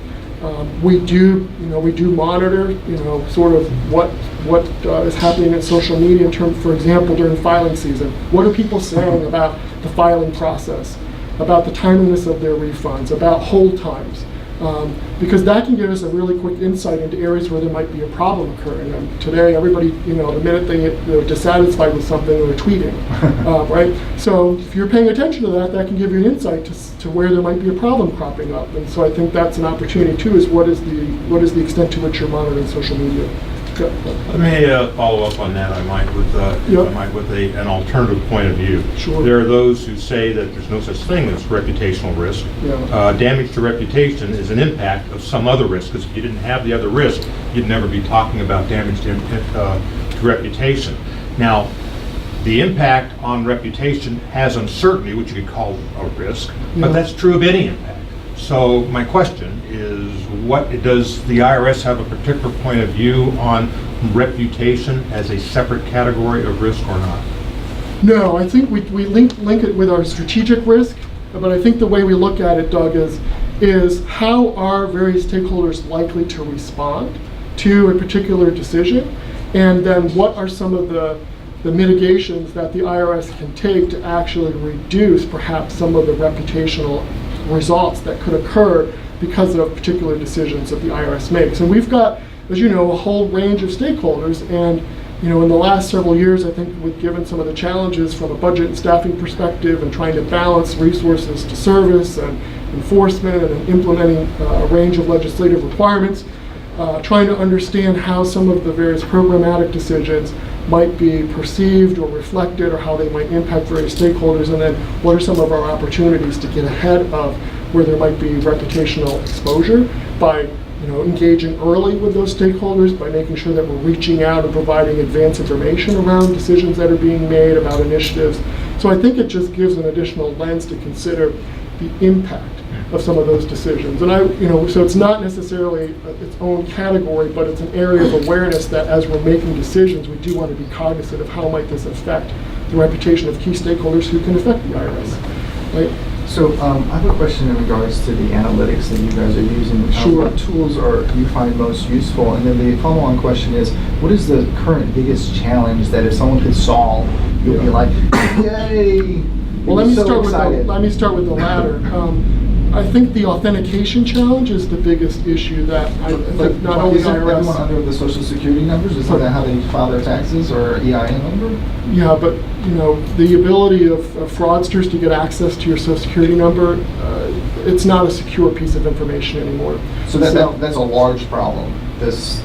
We do monitor, sort of what is happening in social media in terms, for example, during filing season. What are people saying about the filing process, about the timeliness of their refunds, about hold times? Because that can give us a really quick insight into areas where there might be a problem occurring. And today, everybody, the minute they're dissatisfied with something, they're tweeting, right? So if you're paying attention to that, that can give you an insight to where there might be a problem cropping up. And so I think that's an opportunity too, is what is the extent to which you're monitoring social media. Let me follow up on that, with an alternative point of view. Sure. There are those who say that there's no such thing as reputational risk. Yeah. Damage to reputation is an impact of some other risk, because if you didn't have the other risk, you'd never be talking about damage to reputation. Now, the impact on reputation has uncertainty, which you could call a risk, but that's true of any impact. So my question is, does the IRS have a particular point of view on reputation as a separate category of risk or not? No, I think we link it with our strategic risk, but I think the way we look at it, Doug, is how are various stakeholders likely to respond to a particular decision, and then what are some of the mitigations that the IRS can take to actually reduce perhaps some of the reputational results that could occur because of particular decisions that the IRS makes. And we've got, as you know, a whole range of stakeholders, and in the last several years, I think we've given some of the challenges from a budget and staffing perspective and trying to balance resources to service and enforcement and implementing a range of legislative requirements, trying to understand how some of the various programmatic decisions might be perceived or reflected, or how they might impact various stakeholders, and then what are some of our opportunities to get ahead of where there might be reputational exposure by engaging early with those stakeholders, by making sure that we're reaching out and providing advance information around decisions that are being made about initiatives. So I think it just gives an additional lens to consider the impact of some of those decisions. And so it's not necessarily its own category, but it's an area of awareness that as we're making decisions, we do want to be cognizant of how might this affect the reputation of key stakeholders who can affect the IRS, right? So I have a question in regards to the analytics that you guys are using. Sure. What tools you find most useful? And then the follow-on question is, what is the current biggest challenge that if someone could solve, you'll be like, yay! Well, let me start with the latter. I think the authentication challenge is the biggest issue that I think not only isn't IRS. everyone under the Social Security numbers? Isn't that how they file their taxes, or EIN number? Yeah, but the ability of fraudsters to get access to your Social Security number, it's not a secure piece of information anymore. So that's a large problem. Yes.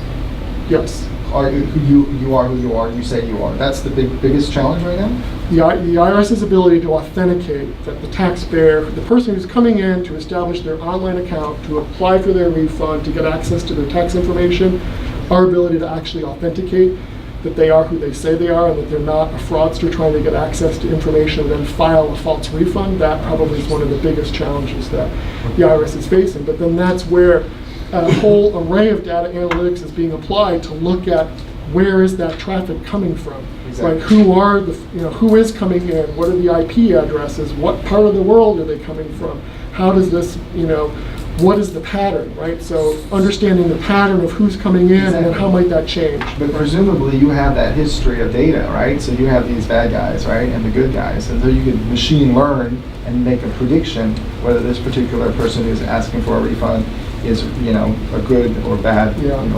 You are who you are. You say you are. That's the biggest challenge right now. The IRS's ability to authenticate that the taxpayer, the person who's coming in to establish their online account, to apply for their refund, to get access to their tax information, our ability to actually authenticate that they are who they say they are and that they're not a fraudster trying to get access to information and then file a false refund, that probably is one of the biggest challenges that the IRS is facing. But then that's where a whole array of data analytics is being applied to look at where is that traffic coming from, exactly. right? Who is coming in? What are the IP addresses? What part of the world are they coming from? How does this, what is the pattern, right? So understanding the pattern of who's coming in exactly. and then how might that change. But presumably you have that history of data, right? So you have these bad guys, right, and the good guys, and so you could machine learn and make a prediction whether this particular person who's asking for a refund is, a good or bad,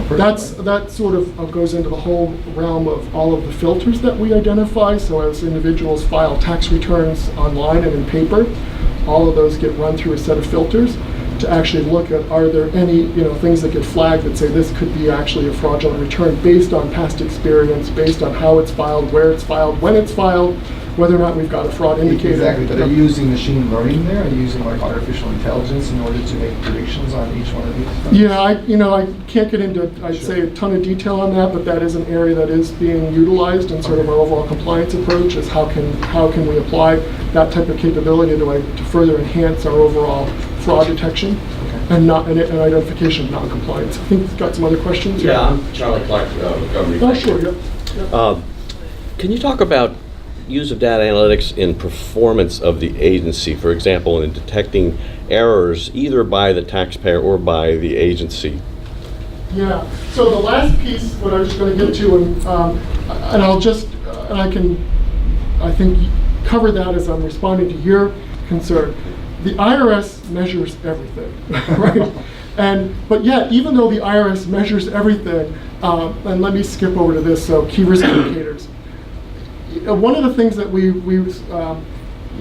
person. That sort of goes into the whole realm of all of the filters that we identify. So as individuals file tax returns online and in paper, all of those get run through a set of filters to actually look at, are there any things that get flagged that say this could be actually a fraudulent return based on past experience, based on how it's filed, where it's filed, when it's filed, whether or not we've got a fraud indicator. Exactly, but are you using machine learning there? Are you using artificial intelligence in order to make predictions on each one of these things? Yeah, I can't get into, I'd say, a ton of detail on that, but that is an area that is being utilized in sort of our overall compliance approach, is how can we apply that type of capability to further enhance our overall fraud detection and identification of non-compliance. I think you've got some other questions. Yeah, I'm Charlie Clark with Government. Oh, sure, yep. Can you talk about use of data analytics in performance of the agency, for example, in detecting errors either by the taxpayer or by the agency? Yeah, so the last piece, what I was going to get to, and I can, I think, cover that as I'm responding to your concern. The IRS measures everything, right? But yet, even though the IRS measures everything, and let me skip over to this, so key risk indicators. One of the things that we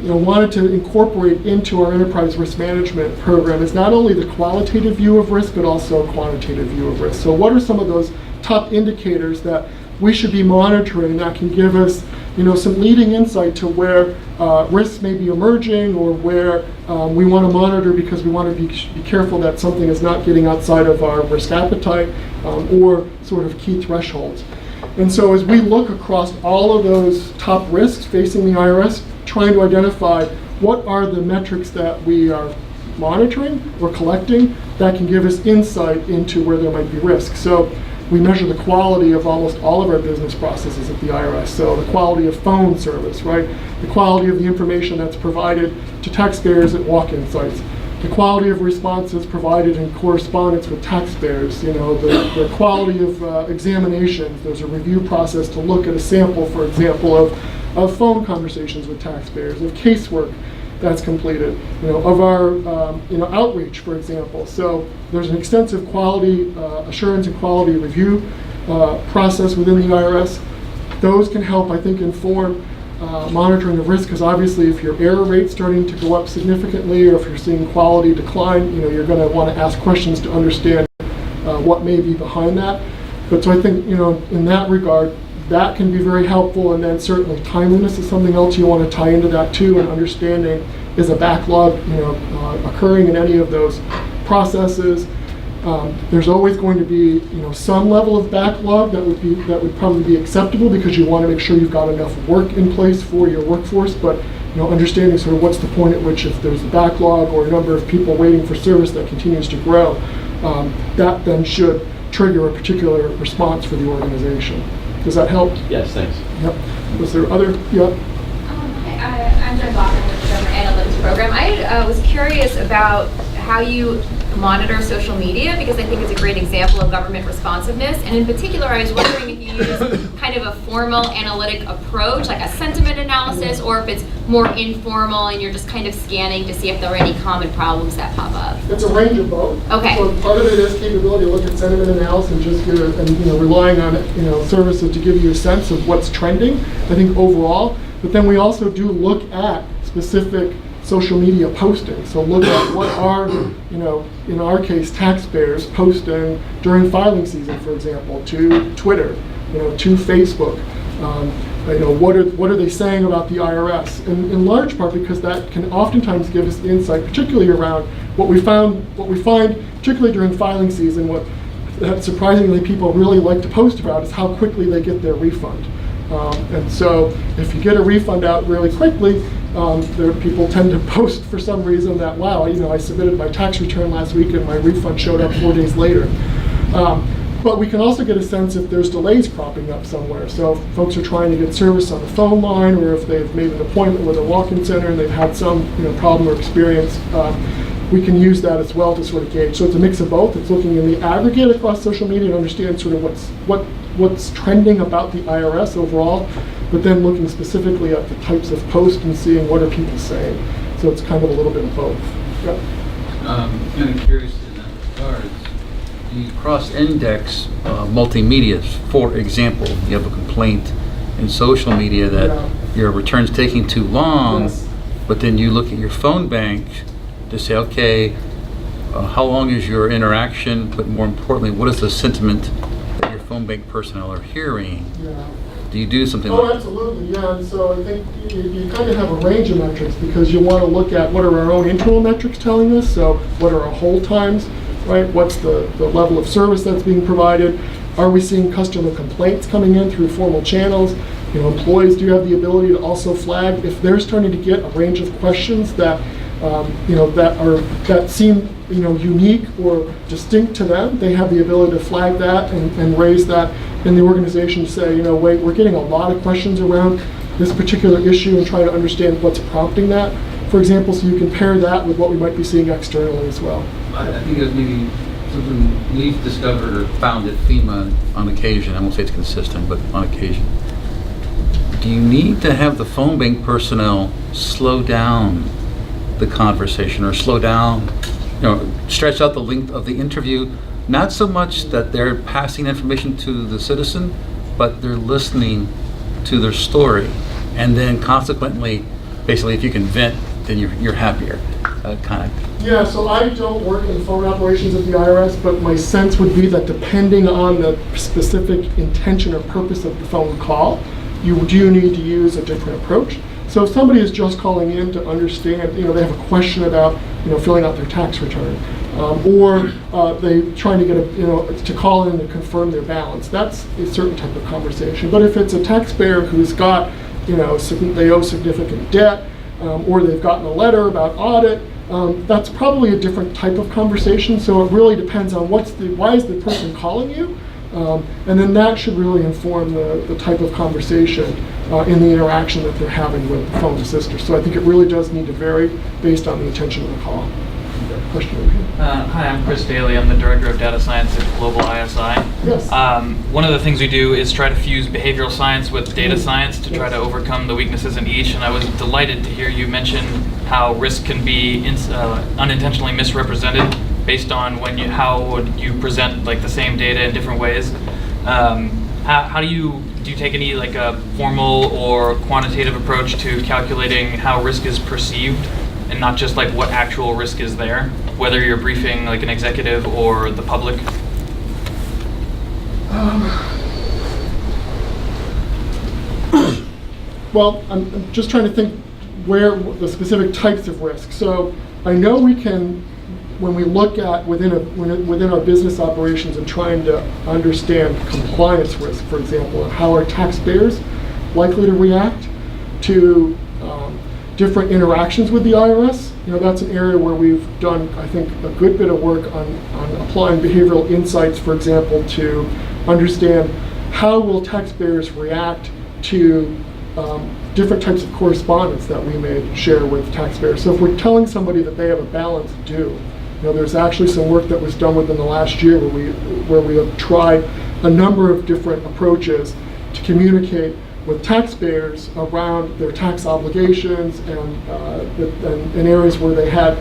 wanted to incorporate into our enterprise risk management program is not only the qualitative view of risk, but also a quantitative view of risk. So what are some of those top indicators that we should be monitoring that can give us some leading insight to where risks may be emerging, or where we want to monitor because we want to be careful that something is not getting outside of our risk appetite or sort of key thresholds. And so as we look across all of those top risks facing the IRS, trying to identify what are the metrics that we are monitoring or collecting that can give us insight into where there might be risk. So we measure the quality of almost all of our business processes at the IRS. So the quality of phone service, right? The quality of the information that's provided to taxpayers at walk-in sites. The quality of responses provided in correspondence with taxpayers, you know, the quality of examinations. There's a review process to look at a sample, for example, of phone conversations with taxpayers, of casework that's completed, you know, of our outreach, for example. So there's an extensive quality assurance and quality review process within the IRS. Those can help, I think, inform monitoring of risk, because obviously if your error rate's starting to go up significantly, or if you're seeing quality decline, you know, you're going to want to ask questions to understand what may be behind that. But so I think, you know, in that regard, that can be very helpful. And then certainly timeliness is something else you want to tie into that too, and understanding is a backlog, you know, occurring in any of those processes. There's always going to be, you know, some level of backlog that would probably be acceptable, because you want to make sure you've got enough work in place for your workforce. But, you know, understanding sort of what's the point at which, if there's a backlog or a number of people waiting for service that continues to grow, that then should trigger a particular response for the organization. Does that help? Yes, thanks. Yep. Was there other? Yep. I'm Jen Bachman with the Government Analytics Program. I was curious about how you monitor social media, because I think it's a great example of government responsiveness. And in particular, I was wondering if you use kind of a formal analytic approach, like a sentiment analysis, or if it's more informal and you're just kind of scanning to see if there are any common problems that pop up. It's a range of both. Okay. So part of it is capability to look at sentiment analysis and just give it, and, you know, relying on, you know, services to give you a sense of what's trending, I think, overall. But then we also do look at specific social media posting. So look at what are, you know, in our case, taxpayers posting during filing season, for example, to Twitter, you know, to Facebook. You know, what are they saying about the IRS? And in large part because that can oftentimes give us insight, particularly around what we find, particularly during filing season, what surprisingly people really like to post about is how quickly they get their refund. And so if you get a refund out really quickly, people tend to post for some reason that, wow, you know, I submitted my tax return last week and my refund showed up 4 days later. But we can also get a sense if there's delays cropping up somewhere. So if folks are trying to get service on the phone line, or if they've made an appointment with a walk-in center and they've had some, you know, problem or experience, we can use that as well to sort of gauge. So it's a mix of both. It's looking in the aggregate across social media and understand sort of what's trending about the IRS overall, but then looking specifically at the types of posts and seeing what are people saying. So it's kind of a little bit of both. Yeah. Kind of curious in that regard. You cross-index multimedia. For example, you have a complaint in social media that your return's taking too long, Yes. but then you look at your phone bank to say, okay, how long is your interaction, but more importantly, what is the sentiment that your phone bank personnel are hearing? Yeah. Do you do something Oh, like that? absolutely, yeah. And so I think you kind of have a range of metrics, because you want to look at what are our own internal metrics telling us. So what are our hold times, right? What's the level of service that's being provided? Are we seeing customer complaints coming in through formal channels? You know, employees do have the ability to also flag if they're starting to get a range of questions that you know, that seem, you know, unique or distinct to them. They have the ability to flag that and raise that in the organization to say, you know, wait, we're getting a lot of questions around this particular issue, and try to understand what's prompting that, for example, so you can pair that with what we might be seeing externally as well. I think it was maybe something we've discovered or found at FEMA on occasion. I won't say it's consistent, but on occasion. Do you need to have the phone bank personnel slow down the conversation, or slow down, you know, stretch out the length of the interview? Not so much that they're passing information to the citizen, but they're listening to their story, and then consequently, basically, if you can vent, then you're happier, kind of. Yeah, so I don't work in phone operations at the IRS, but my sense would be that depending on the specific intention or purpose of the phone call, you do need to use a different approach. So if somebody is just calling in to understand, you know, they have a question about, you know, filling out their tax return, or they trying to get a, you know, to call in to confirm their balance, that's a certain type of conversation. But if it's a taxpayer who's got, you know, they owe significant debt, or they've gotten a letter about audit, that's probably a different type of conversation. So it really depends on why is the person calling you, And then that should really inform the type of conversation in the interaction that they're having with the phone assistant. So I think it really does need to vary based on the intention of the call. Question over here. Hi, I'm Chris Daly. I'm the Director of Data Science at Global ISI. Yes. One of the things we do is try to fuse behavioral science with data science to try to overcome the weaknesses in each. And I was delighted to hear you mention how risk can be unintentionally misrepresented based on how would you present like the same data in different ways. How do you take any like a formal or quantitative approach to calculating how risk is perceived? And not just like what actual risk is there, whether you're briefing like an executive or the public? Well, I'm just trying to think where the specific types of risk. So I know we can, when we look at within our business operations and trying to understand compliance risk, for example, how are taxpayers likely to react to different interactions with the IRS. That's an area where we've done, I think, a good bit of work on applying behavioral insights, for example, to understand how will taxpayers react to different types of correspondence that we may share with taxpayers. So if we're telling somebody that they have a balance due, there's actually some work that was done within the last year where we have tried a number of different approaches to communicate with taxpayers around their tax obligations and in areas where they had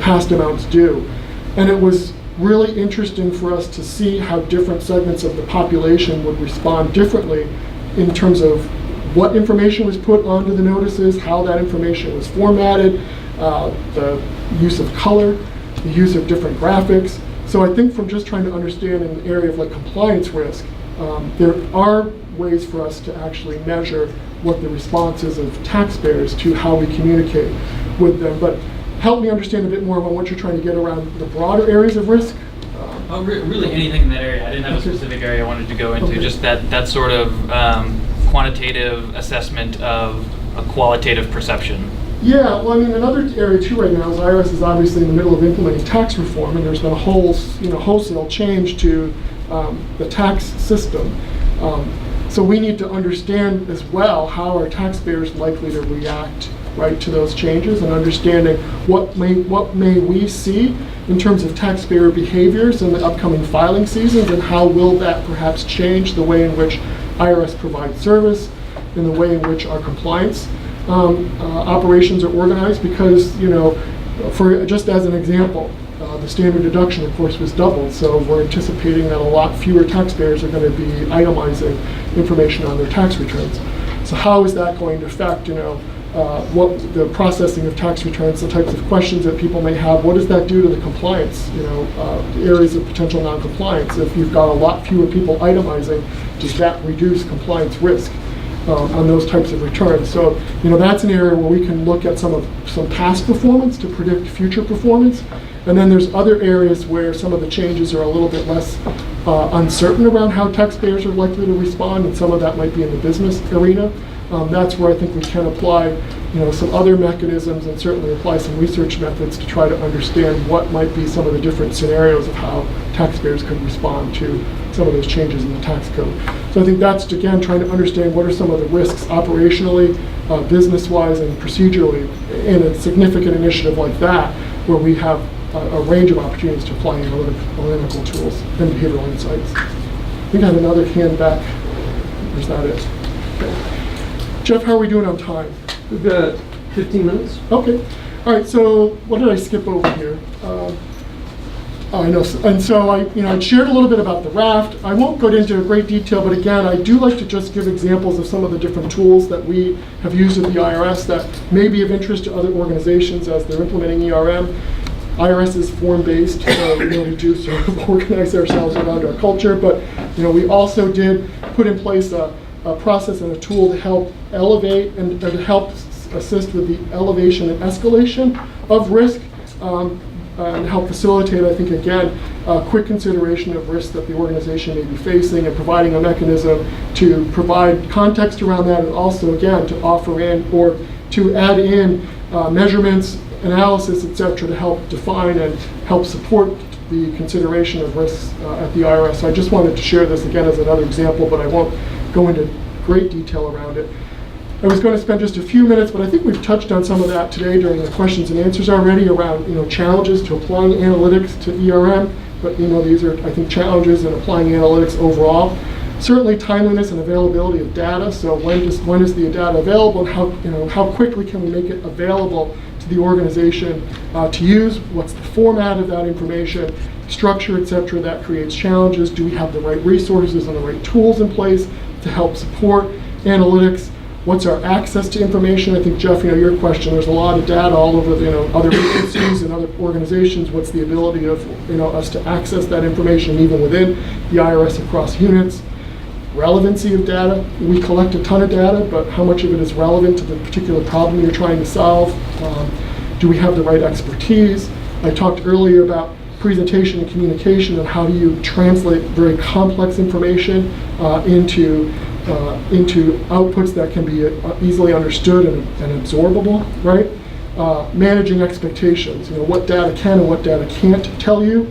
past amounts due. And it was really interesting for us to see how different segments of the population would respond differently in terms of what information was put onto the notices, how that information was formatted, the use of color, the use of different graphics. So I think from just trying to understand in the area of like compliance risk, there are ways for us to actually measure what the response is of taxpayers to how we communicate with them. But help me understand a bit more about what you're trying to get around the broader areas of risk. Really anything in that area. I didn't have a specific area I wanted to go into, Okay. just that sort of quantitative assessment of a qualitative perception. Yeah, well, I mean, another area too right now is IRS is obviously in the middle of implementing tax reform, and there's been a whole, wholesale change to the tax system. So we need to understand as well how are taxpayers likely to react, right, to those changes, and understanding what may we see in terms of taxpayer behaviors in the upcoming filing seasons, and how will that perhaps change the way in which IRS provides service, in the way in which our compliance operations are organized. Because for just as an example, the standard deduction, of course, was doubled. So we're anticipating that a lot fewer taxpayers are going to be itemizing information on their tax returns. So how is that going to affect, what the processing of tax returns, the types of questions that people may have? What does that do to the compliance, areas of potential non-compliance? If you've got a lot fewer people itemizing, does that reduce compliance risk on those types of returns? So, that's an area where we can look at some past performance to predict future performance. And then there's other areas where some of the changes are a little bit less uncertain around how taxpayers are likely to respond, and some of that might be in the business arena. That's where I think we can apply, some other mechanisms, and certainly apply some research methods to try to understand what might be some of the different scenarios of how taxpayers could respond to some of those changes in the tax code. So I think that's, again, trying to understand what are some of the risks operationally, business-wise, and procedurally in a significant initiative like that, where we have a range of opportunities to apply analytical tools and behavioral insights. I think I have another hand back. Or is that it? Okay. Jeff, how are we doing on time? We've got 15 minutes. Okay. All right. So what did I skip over here? I know. And so I shared a little bit about the raft. I won't go into great detail, but again, I do like to just give examples of some of the different tools that we have used at the IRS that may be of interest to other organizations as they're implementing ERM. IRS is form-based, so we do sort of organize ourselves around our culture, but we also did put in place a process and a tool to help elevate and to help assist with the elevation and escalation of risk, and help facilitate, I think, again, quick consideration of risks that the organization may be facing, and providing a mechanism to provide context around that, and also, again, to offer in or to add in measurements analysis, et cetera, to help define and help support the consideration of risks at the IRS. So I just wanted to share this again as another example, but I won't go into great detail around it. I was going to spend just a few minutes, but I think we've touched on some of that today during the questions and answers already around, challenges to applying analytics to ERM. But these are, I think, challenges in applying analytics overall. Certainly, timeliness and availability of data. So when is the data available, and how quickly can we make it available to the organization to use? What's the format of that information, structure, et cetera, that creates challenges? Do we have the right resources and the right tools in place to help support analytics? What's our access to information? I think, Jeff, your question, there's a lot of data all over other agencies and other organizations. What's the ability of us to access that information even within the IRS across units? Relevancy of data. We collect a ton of data, but how much of it is relevant to the particular problem you're trying to solve? Do we have the right expertise? I talked earlier about presentation and communication, and how do you translate very complex information into outputs that can be easily understood and absorbable, right? Managing expectations, what data can and what data can't tell you.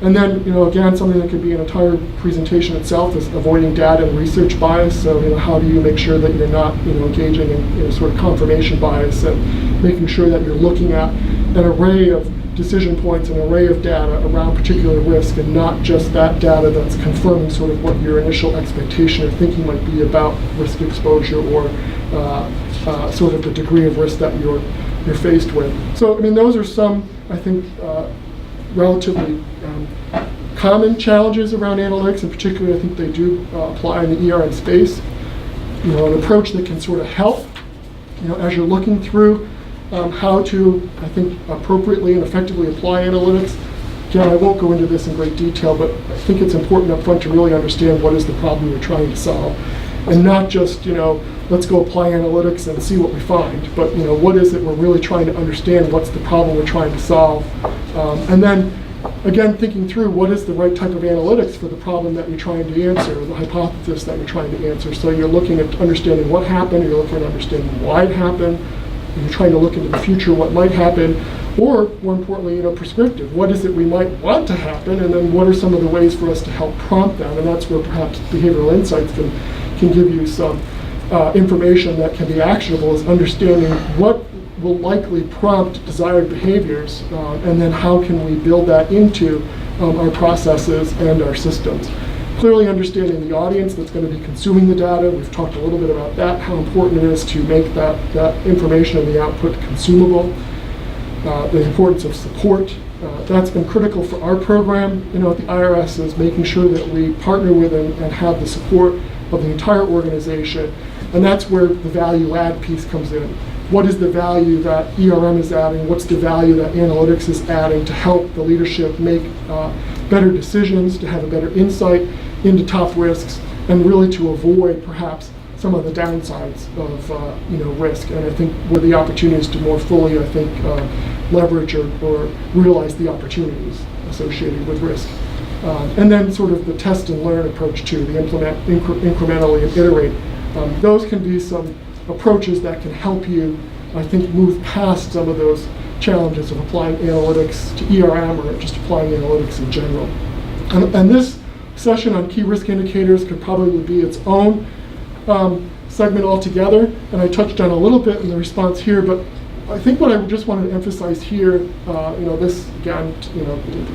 And then, again, something that could be an entire presentation itself is avoiding data and research bias. So, how do you make sure that you're not, engaging in sort of confirmation bias, and making sure that you're looking at an array of decision points, an array of data around particular risk, and not just that data that's confirming sort of what your initial expectation or thinking might be about risk exposure, or sort of the degree of risk that you're faced with. So, those are some, I think, relatively common challenges around analytics. In particular, I think they do apply in the ERM space. An approach that can sort of help, as you're looking through how to, I think, appropriately and effectively apply analytics. Again, I won't go into this in great detail, but I think it's important up front to really understand what is the problem you're trying to solve. And not just, let's go apply analytics and see what we find, but what is it we're really trying to understand, what's the problem we're trying to solve. And then, again, thinking through what is the right type of analytics for the problem that you're trying to answer, or the hypothesis that you're trying to answer. So you're looking at understanding what happened, you're looking at understanding why it happened, you're trying to look into the future, what might happen, or more importantly, prescriptive. What is it we might want to happen, and then what are some of the ways for us to help prompt that? And that's where perhaps behavioral insights can give you some information that can be actionable, is understanding what will likely prompt desired behaviors, and then how can we build that into our processes and our systems. Clearly understanding the audience that's going to be consuming the data. We've talked a little bit about that, how important it is to make that information and the output consumable. The importance of support. That's been critical for our program, at the IRS, is making sure that we partner with and have the support of the entire organization. And that's where the value add piece comes in. What is the value that ERM is adding? What's the value that analytics is adding to help the leadership make better decisions, to have a better insight into top risks, and really to avoid perhaps some of the downsides of risk. And I think where the opportunities to more fully, I think, leverage or realize the opportunities associated with risk. And then sort of the test and learn approach to the implement incrementally and iterate. Those can be some approaches that can help you, I think, move past some of those challenges of applying analytics to ERM, or just applying analytics in general. And this session on key risk indicators could probably be its own segment altogether, and I touched on a little bit in the response here, but I think what I just wanted to emphasize here, this again,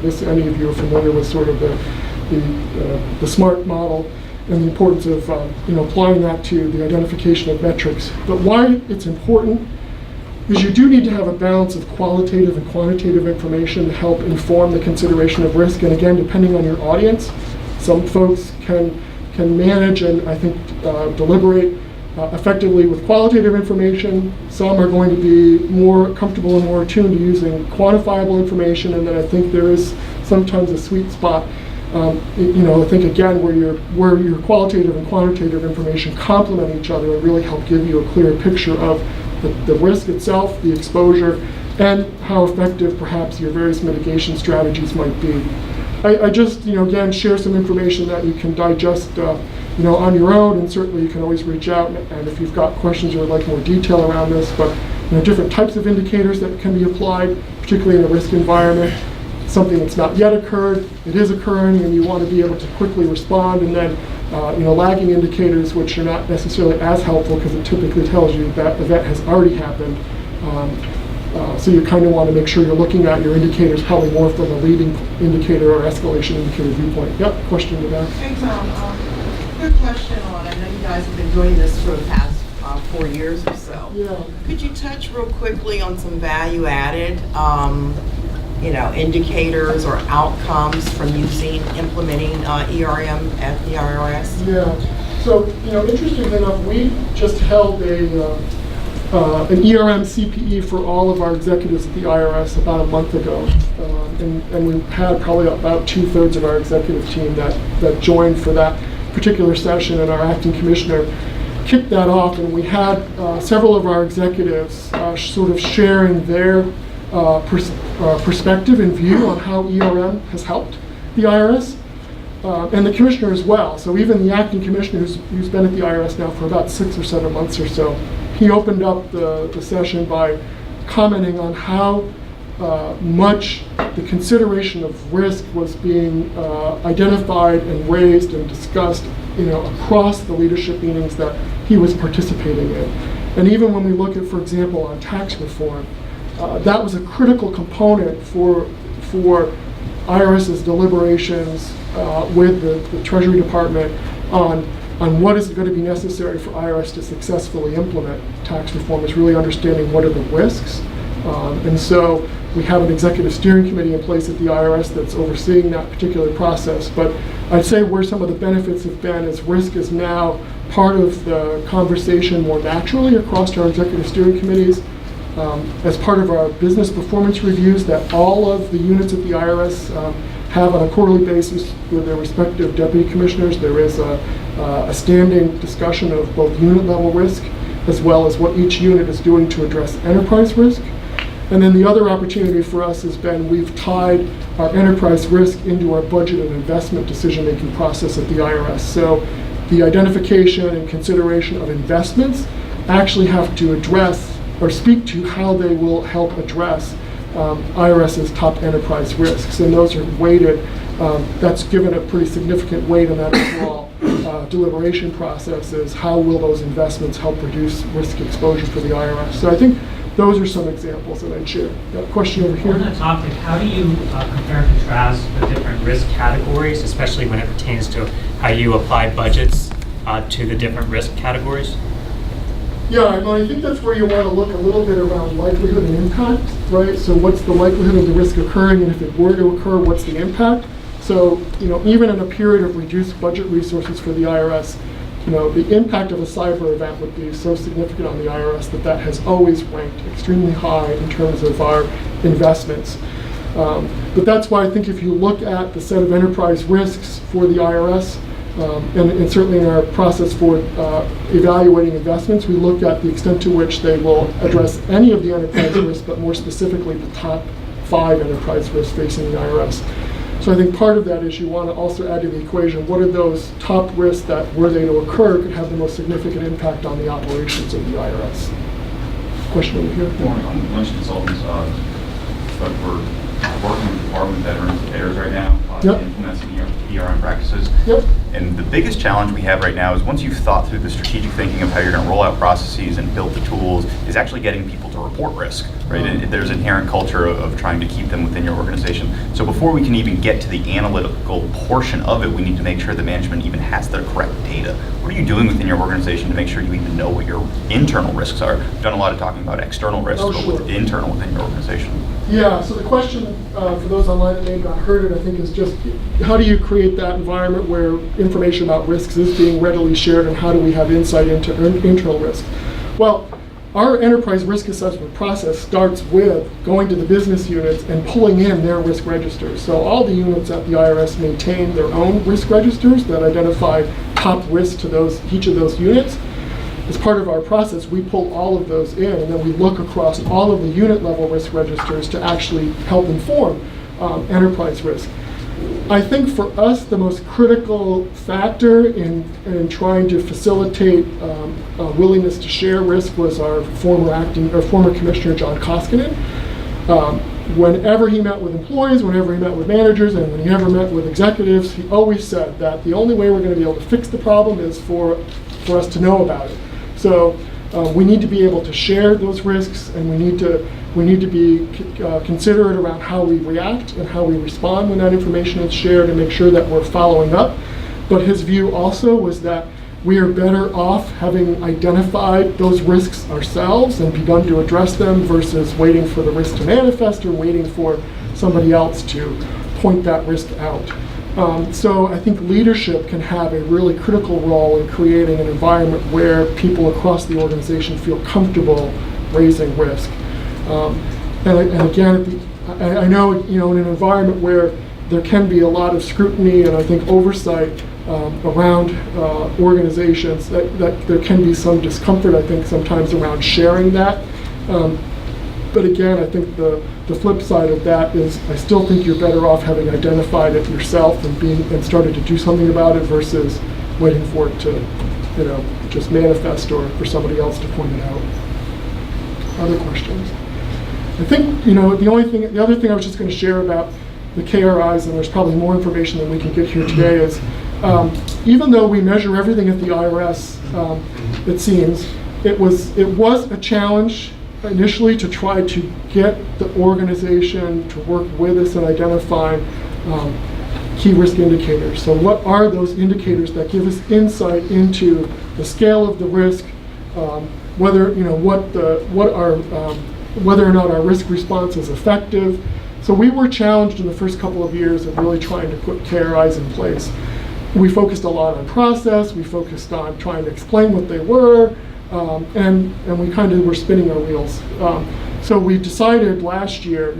this, any of you are familiar with sort of the SMART model and the importance of applying that to the identification of metrics. But why it's important is you do need to have a balance of qualitative and quantitative information to help inform the consideration of risk. And again, depending on your audience, some folks can manage and, I think, deliberate effectively with qualitative information. Some are going to be more comfortable and more attuned to using quantifiable information, and then I think there is sometimes a sweet spot. I think again where your qualitative and quantitative information complement each other and really help give you a clear picture of the risk itself, the exposure, and how effective perhaps your various mitigation strategies might be. I just, again, share some information that you can digest, on your own, and certainly you can always reach out, and if you've got questions or would like more detail around this, but different types of indicators that can be applied, particularly in a risk environment. Something that's not yet occurred, it is occurring, and you want to be able to quickly respond. And then, lagging indicators, which are not necessarily as helpful because it typically tells you that event has already happened. So you kind of want to make sure you're looking at your indicators probably more from a leading indicator or escalation indicator viewpoint. Yep, question to that. Hey Tom, quick question on, I know you guys have been doing this for the past 4 years or so. Yeah. Could you touch real quickly on some value added, indicators or outcomes from implementing ERM at the IRS? Yeah. So, interestingly enough, we just held an ERM CPE for all of our executives at the IRS about a month ago. And we had probably about 2/3 of our executive team that joined for that particular session, and our acting commissioner kicked that off, and we had several of our executives sort of sharing their perspective and view on how ERM has helped the IRS, and the commissioner as well. So even the acting commissioner, who's been at the IRS now for about 6 or 7 months or so, he opened up the session by commenting on how much the consideration of risk was being identified and raised and discussed, across the leadership meetings that he was participating in. And even when we look at, for example, on tax reform, that was a critical component for IRS's deliberations with the Treasury Department on what is going to be necessary for IRS to successfully implement tax reform, is really understanding what are the risks. And so we have an executive steering committee in place at the IRS that's overseeing that particular process. But I'd say where some of the benefits have been is risk is now part of the conversation more naturally across our executive steering committees. As part of our business performance reviews that all of the units at the IRS have on a quarterly basis with their respective deputy commissioners, there is a standing discussion of both unit level risk as well as what each unit is doing to address enterprise risk. And then the other opportunity for us has been we've tied our enterprise risk into our budget and investment decision-making process at the IRS. So the identification and consideration of investments actually have to address or speak to how they will help address IRS's top enterprise risks. And those are weighted, that's given a pretty significant weight in that overall deliberation process, is how will those investments help reduce risk exposure for the IRS. So I think those are some examples that I'd share. Got a question over here? On that topic, how do you compare and contrast the different risk categories, especially when it pertains to how you apply budgets to the different risk categories? Yeah, I think that's where you want to look a little bit around likelihood and impact, right? So what's the likelihood of the risk occurring, and if it were to occur, what's the impact? So, even in a period of reduced budget resources for the IRS, the impact of a cyber event would be so significant on the IRS that has always ranked extremely high in terms of our investments. But that's why I think if you look at the set of enterprise risks for the IRS, and certainly in our process for evaluating investments, we look at the extent to which they will address any of the enterprise risks, but more specifically the top 5 enterprise risks facing the IRS. So I think part of that is you want to also add to the equation, what are those top risks that, were they to occur, could have the most significant impact on the operations of the IRS. Question over here? Morning, I'm lunch consultants, but we're working with department veterans affairs right now, implementing ERM practices. Yep. And the biggest challenge we have right now is once you've thought through the strategic thinking of how you're going to roll out processes and build the tools, is actually getting people to report risk, right? And there's inherent culture of trying to keep them within your organization. So before we can even get to the analytical portion of it, we need to make sure the management even has the correct data. What are you doing within your organization to make sure you even know what your internal risks are? We've done a lot of talking about external risks, but what's internal within your organization? Yeah, so the question for those online that may have not heard it, I think, is just how do you create that environment where information about risks is being readily shared, and how do we have insight into internal risk? Well, our enterprise risk assessment process starts with going to the business units and pulling in their risk registers. So all the units at the IRS maintain their own risk registers that identify top risks to each of those units. As part of our process, we pull all of those in, and then we look across all of the unit level risk registers to actually help inform enterprise risk. I think for us, the most critical factor in trying to facilitate a willingness to share risk was our former commissioner, John Koskinen. Whenever he met with employees, whenever he met with managers, and when he ever met with executives, he always said that the only way we're going to be able to fix the problem is for us to know about it. So we need to be able to share those risks, and we need to be considerate around how we react and how we respond when that information is shared, and make sure that we're following up. But his view also was that we are better off having identified those risks ourselves and begun to address them versus waiting for the risk to manifest or waiting for somebody else to point that risk out. So I think leadership can have a really critical role in creating an environment where people across the organization feel comfortable raising risk. And again, I know, in an environment where there can be a lot of scrutiny and I think oversight around organizations, that there can be some discomfort, I think, sometimes around sharing that. But again, I think the flip side of that is I still think you're better off having identified it yourself and started to do something about it versus waiting for it to, just manifest or for somebody else to point it out. Other questions? I think, the other thing I was just going to share about the KRIs, and there's probably more information than we can get here today, is even though we measure everything at the IRS, it seems, it was a challenge initially to try to get the organization to work with us in identifying key risk indicators. So what are those indicators that give us insight into the scale of the risk, whether or not our risk response is effective. So we were challenged in the first couple of years of really trying to put KRIs in place. We focused a lot on process, we focused on trying to explain what they were, and we kind of were spinning our wheels. So we decided last year,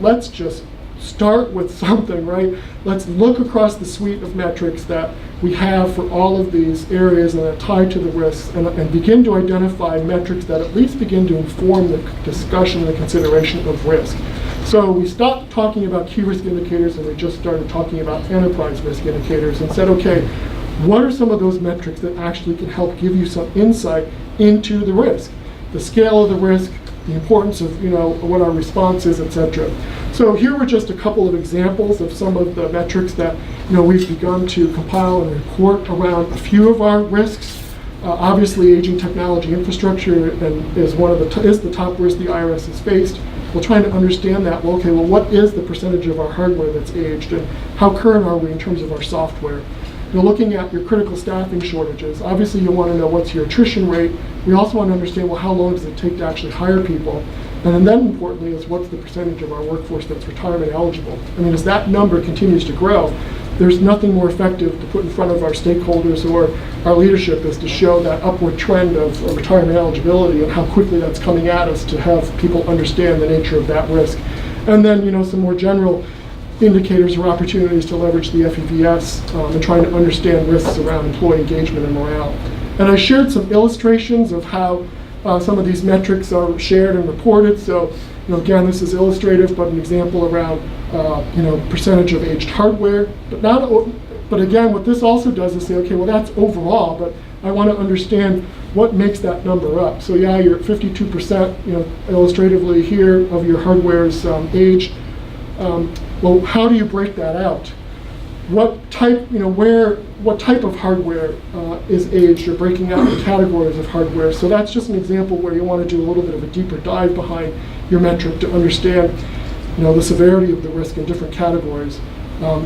let's just start with something, right? Let's look across the suite of metrics that we have for all of these areas and that tie to the risks, and begin to identify metrics that at least begin to inform the discussion and the consideration of risk. So we stopped talking about key risk indicators and we just started talking about enterprise risk indicators and said, okay, what are some of those metrics that actually can help give you some insight into the risk, the scale of the risk, the importance of what our response is, etc. So here were just a couple of examples of some of the metrics that we've begun to compile and report around a few of our risks. Obviously, aging technology infrastructure is the top risk the IRS has faced. We're trying to understand that. Well, what is the percentage of our hardware that's aged, and how current are we in terms of our software? You're looking at your critical staffing shortages. Obviously, you want to know what's your attrition rate. We also want to understand, how long does it take to actually hire people? And then importantly is what's the percentage of our workforce that's retirement eligible? As that number continues to grow, there's nothing more effective to put in front of our stakeholders or our leadership is to show that upward trend of retirement eligibility and how quickly that's coming at us to have people understand the nature of that risk. And then, some more general indicators or opportunities to leverage the FEVS and trying to understand risks around employee engagement and morale. And I shared some illustrations of how some of these metrics are shared and reported. So, again, this is illustrative, but an example around, percentage of aged hardware. But again, what this also does is say, okay, that's overall, but I want to understand what makes that number up. So yeah, you're at 52%, illustratively here, of your hardware's aged. Well, how do you break that out? What type, what type of hardware is aged? You're breaking out the categories of hardware. So that's just an example where you want to do a little bit of a deeper dive behind your metric to understand, the severity of the risk in different categories.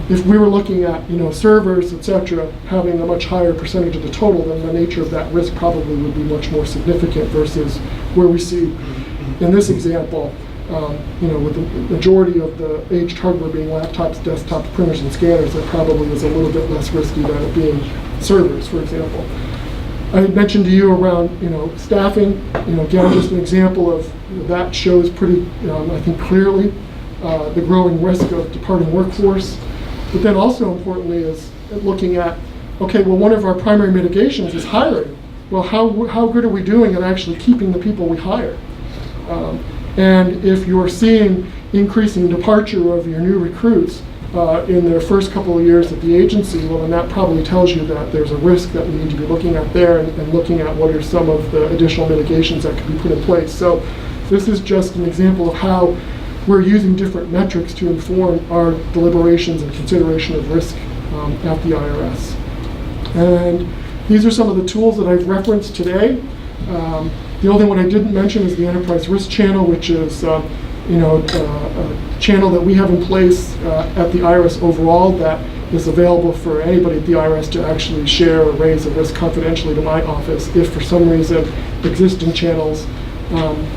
If we were looking at, servers, etc., having a much higher percentage of the total, then the nature of that risk probably would be much more significant versus where we see in this example, with the majority of the aged hardware being laptops, desktops, printers, and scanners, that probably is a little bit less risky than it being servers, for example. I had mentioned to you around, staffing, again, just an example of that shows pretty, I think clearly, the growing risk of departing workforce. But then also importantly is looking at, okay, one of our primary mitigations is hiring. Well, how good are we doing at actually keeping the people we hire? And if you're seeing increasing departure of your new recruits, in their first couple of years at the agency, well, then that probably tells you that there's a risk that we need to be looking at there and looking at what are some of the additional mitigations that can be put in place. So this is just an example of how we're using different metrics to inform our deliberations and consideration of risk at the IRS. And these are some of the tools that I've referenced today. The only one I didn't mention is the Enterprise Risk Channel, which is a channel that we have in place at the IRS overall that is available for anybody at the IRS to actually share or raise a risk confidentially to my office if for some reason existing channels,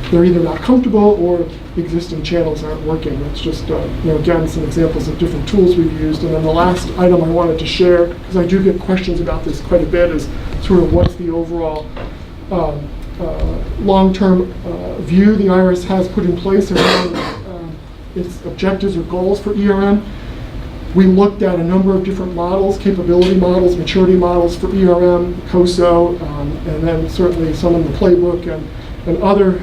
they're either not comfortable or existing channels aren't working. It's just, again, some examples of different tools we've used. And then the last item I wanted to share, because I do get questions about this quite a bit, is sort of what's the overall long-term view the IRS has put in place around its objectives or goals for ERM. We looked at a number of different models, capability models, maturity models for ERM, COSO, and then certainly some in the playbook and other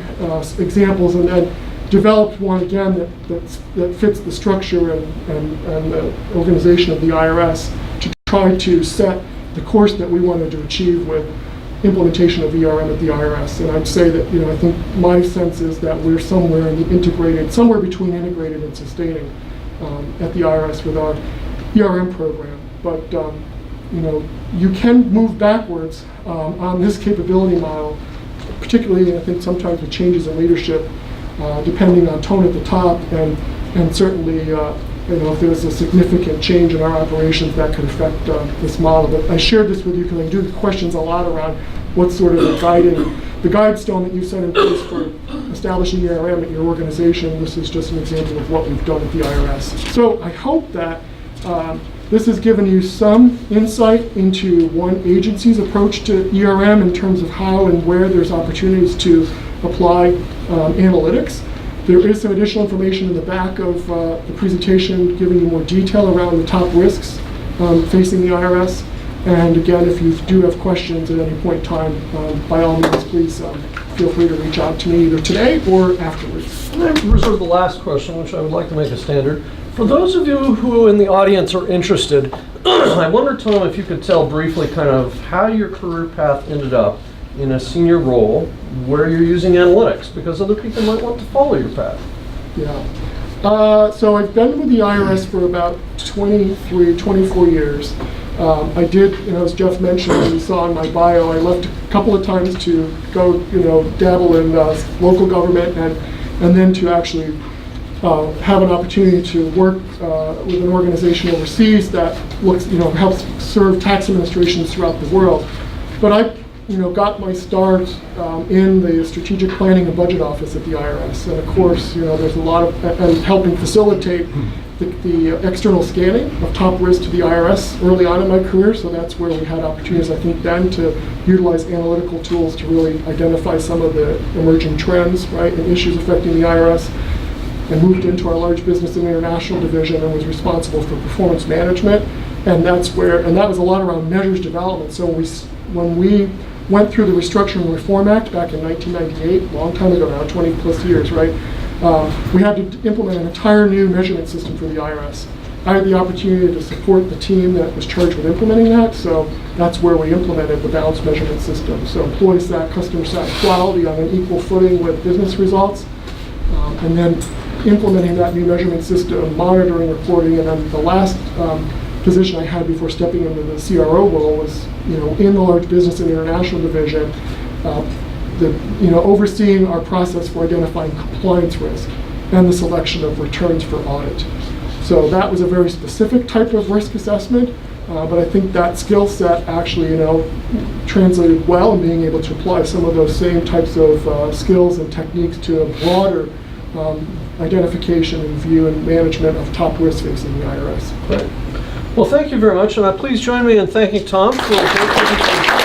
examples, and then developed one again that fits the structure and the organization of the IRS to try to set the course that we wanted to achieve with implementation of ERM at the IRS. And I'd say that, I think my sense is that we're somewhere in the integrated, somewhere between integrated and sustaining at the IRS with our ERM program. But, you can move backwards on this capability model, particularly I think sometimes with changes in leadership, depending on tone at the top, and certainly if there's a significant change in our operations that could affect this model. But I shared this with you because I do get questions a lot around what's sort of the guide stone that you set in place for establishing ERM at your organization. This is just an example of what we've done at the IRS. So I hope that this has given you some insight into one agency's approach to ERM in terms of how and where there's opportunities to apply analytics. There is some additional information in the back of the presentation giving you more detail around the top risks facing the IRS. And again, if you do have questions at any point in time, by all means, please feel free to reach out to me either today or afterwards. And I reserve the last question, which I would like to make a standard. For those of you who in the audience are interested, I wonder, Tom, if you could tell briefly kind of how your career path ended up in a senior role where you're using analytics, because other people might want to follow your path. Yeah. So I've been with the IRS for about 24 years. I did, as Jeff mentioned, as you saw in my bio, I left a couple of times to go, dabble in local government and then to actually have an opportunity to work with an organization overseas that looks, helps serve tax administrations throughout the world. But I got my start in the strategic planning and budget office at the IRS. And of course, there's a lot of, and helping facilitate the external scanning of top risk to the IRS early on in my career. So that's where we had opportunities, I think, then to utilize analytical tools to really identify some of the emerging trends, right, and issues affecting the IRS. And moved into our large business and international division and was responsible for performance management. And that's where, and that was a lot around measures development. So when we went through the Restructuring and Reform Act back in 1998, a long time ago now, 20 plus years, right? We had to implement an entire new measurement system for the IRS. I had the opportunity to support the team that was charged with implementing that, so that's where we implemented the balanced measurement system. So employee sat, customer sat, quality on an equal footing with business results, and then implementing that new measurement system, monitoring, reporting, and then the last position I had before stepping into the CRO role was, in the large business and international division, overseeing our process for identifying compliance risk and the selection of returns for audit. So that was a very specific type of risk assessment, but I think that skill set actually, translated well in being able to apply some of those same types of skills and techniques to a broader identification and view and management of top risk facing the IRS. Great. Well, thank you very much, and please join me in thanking Tom for a great presentation.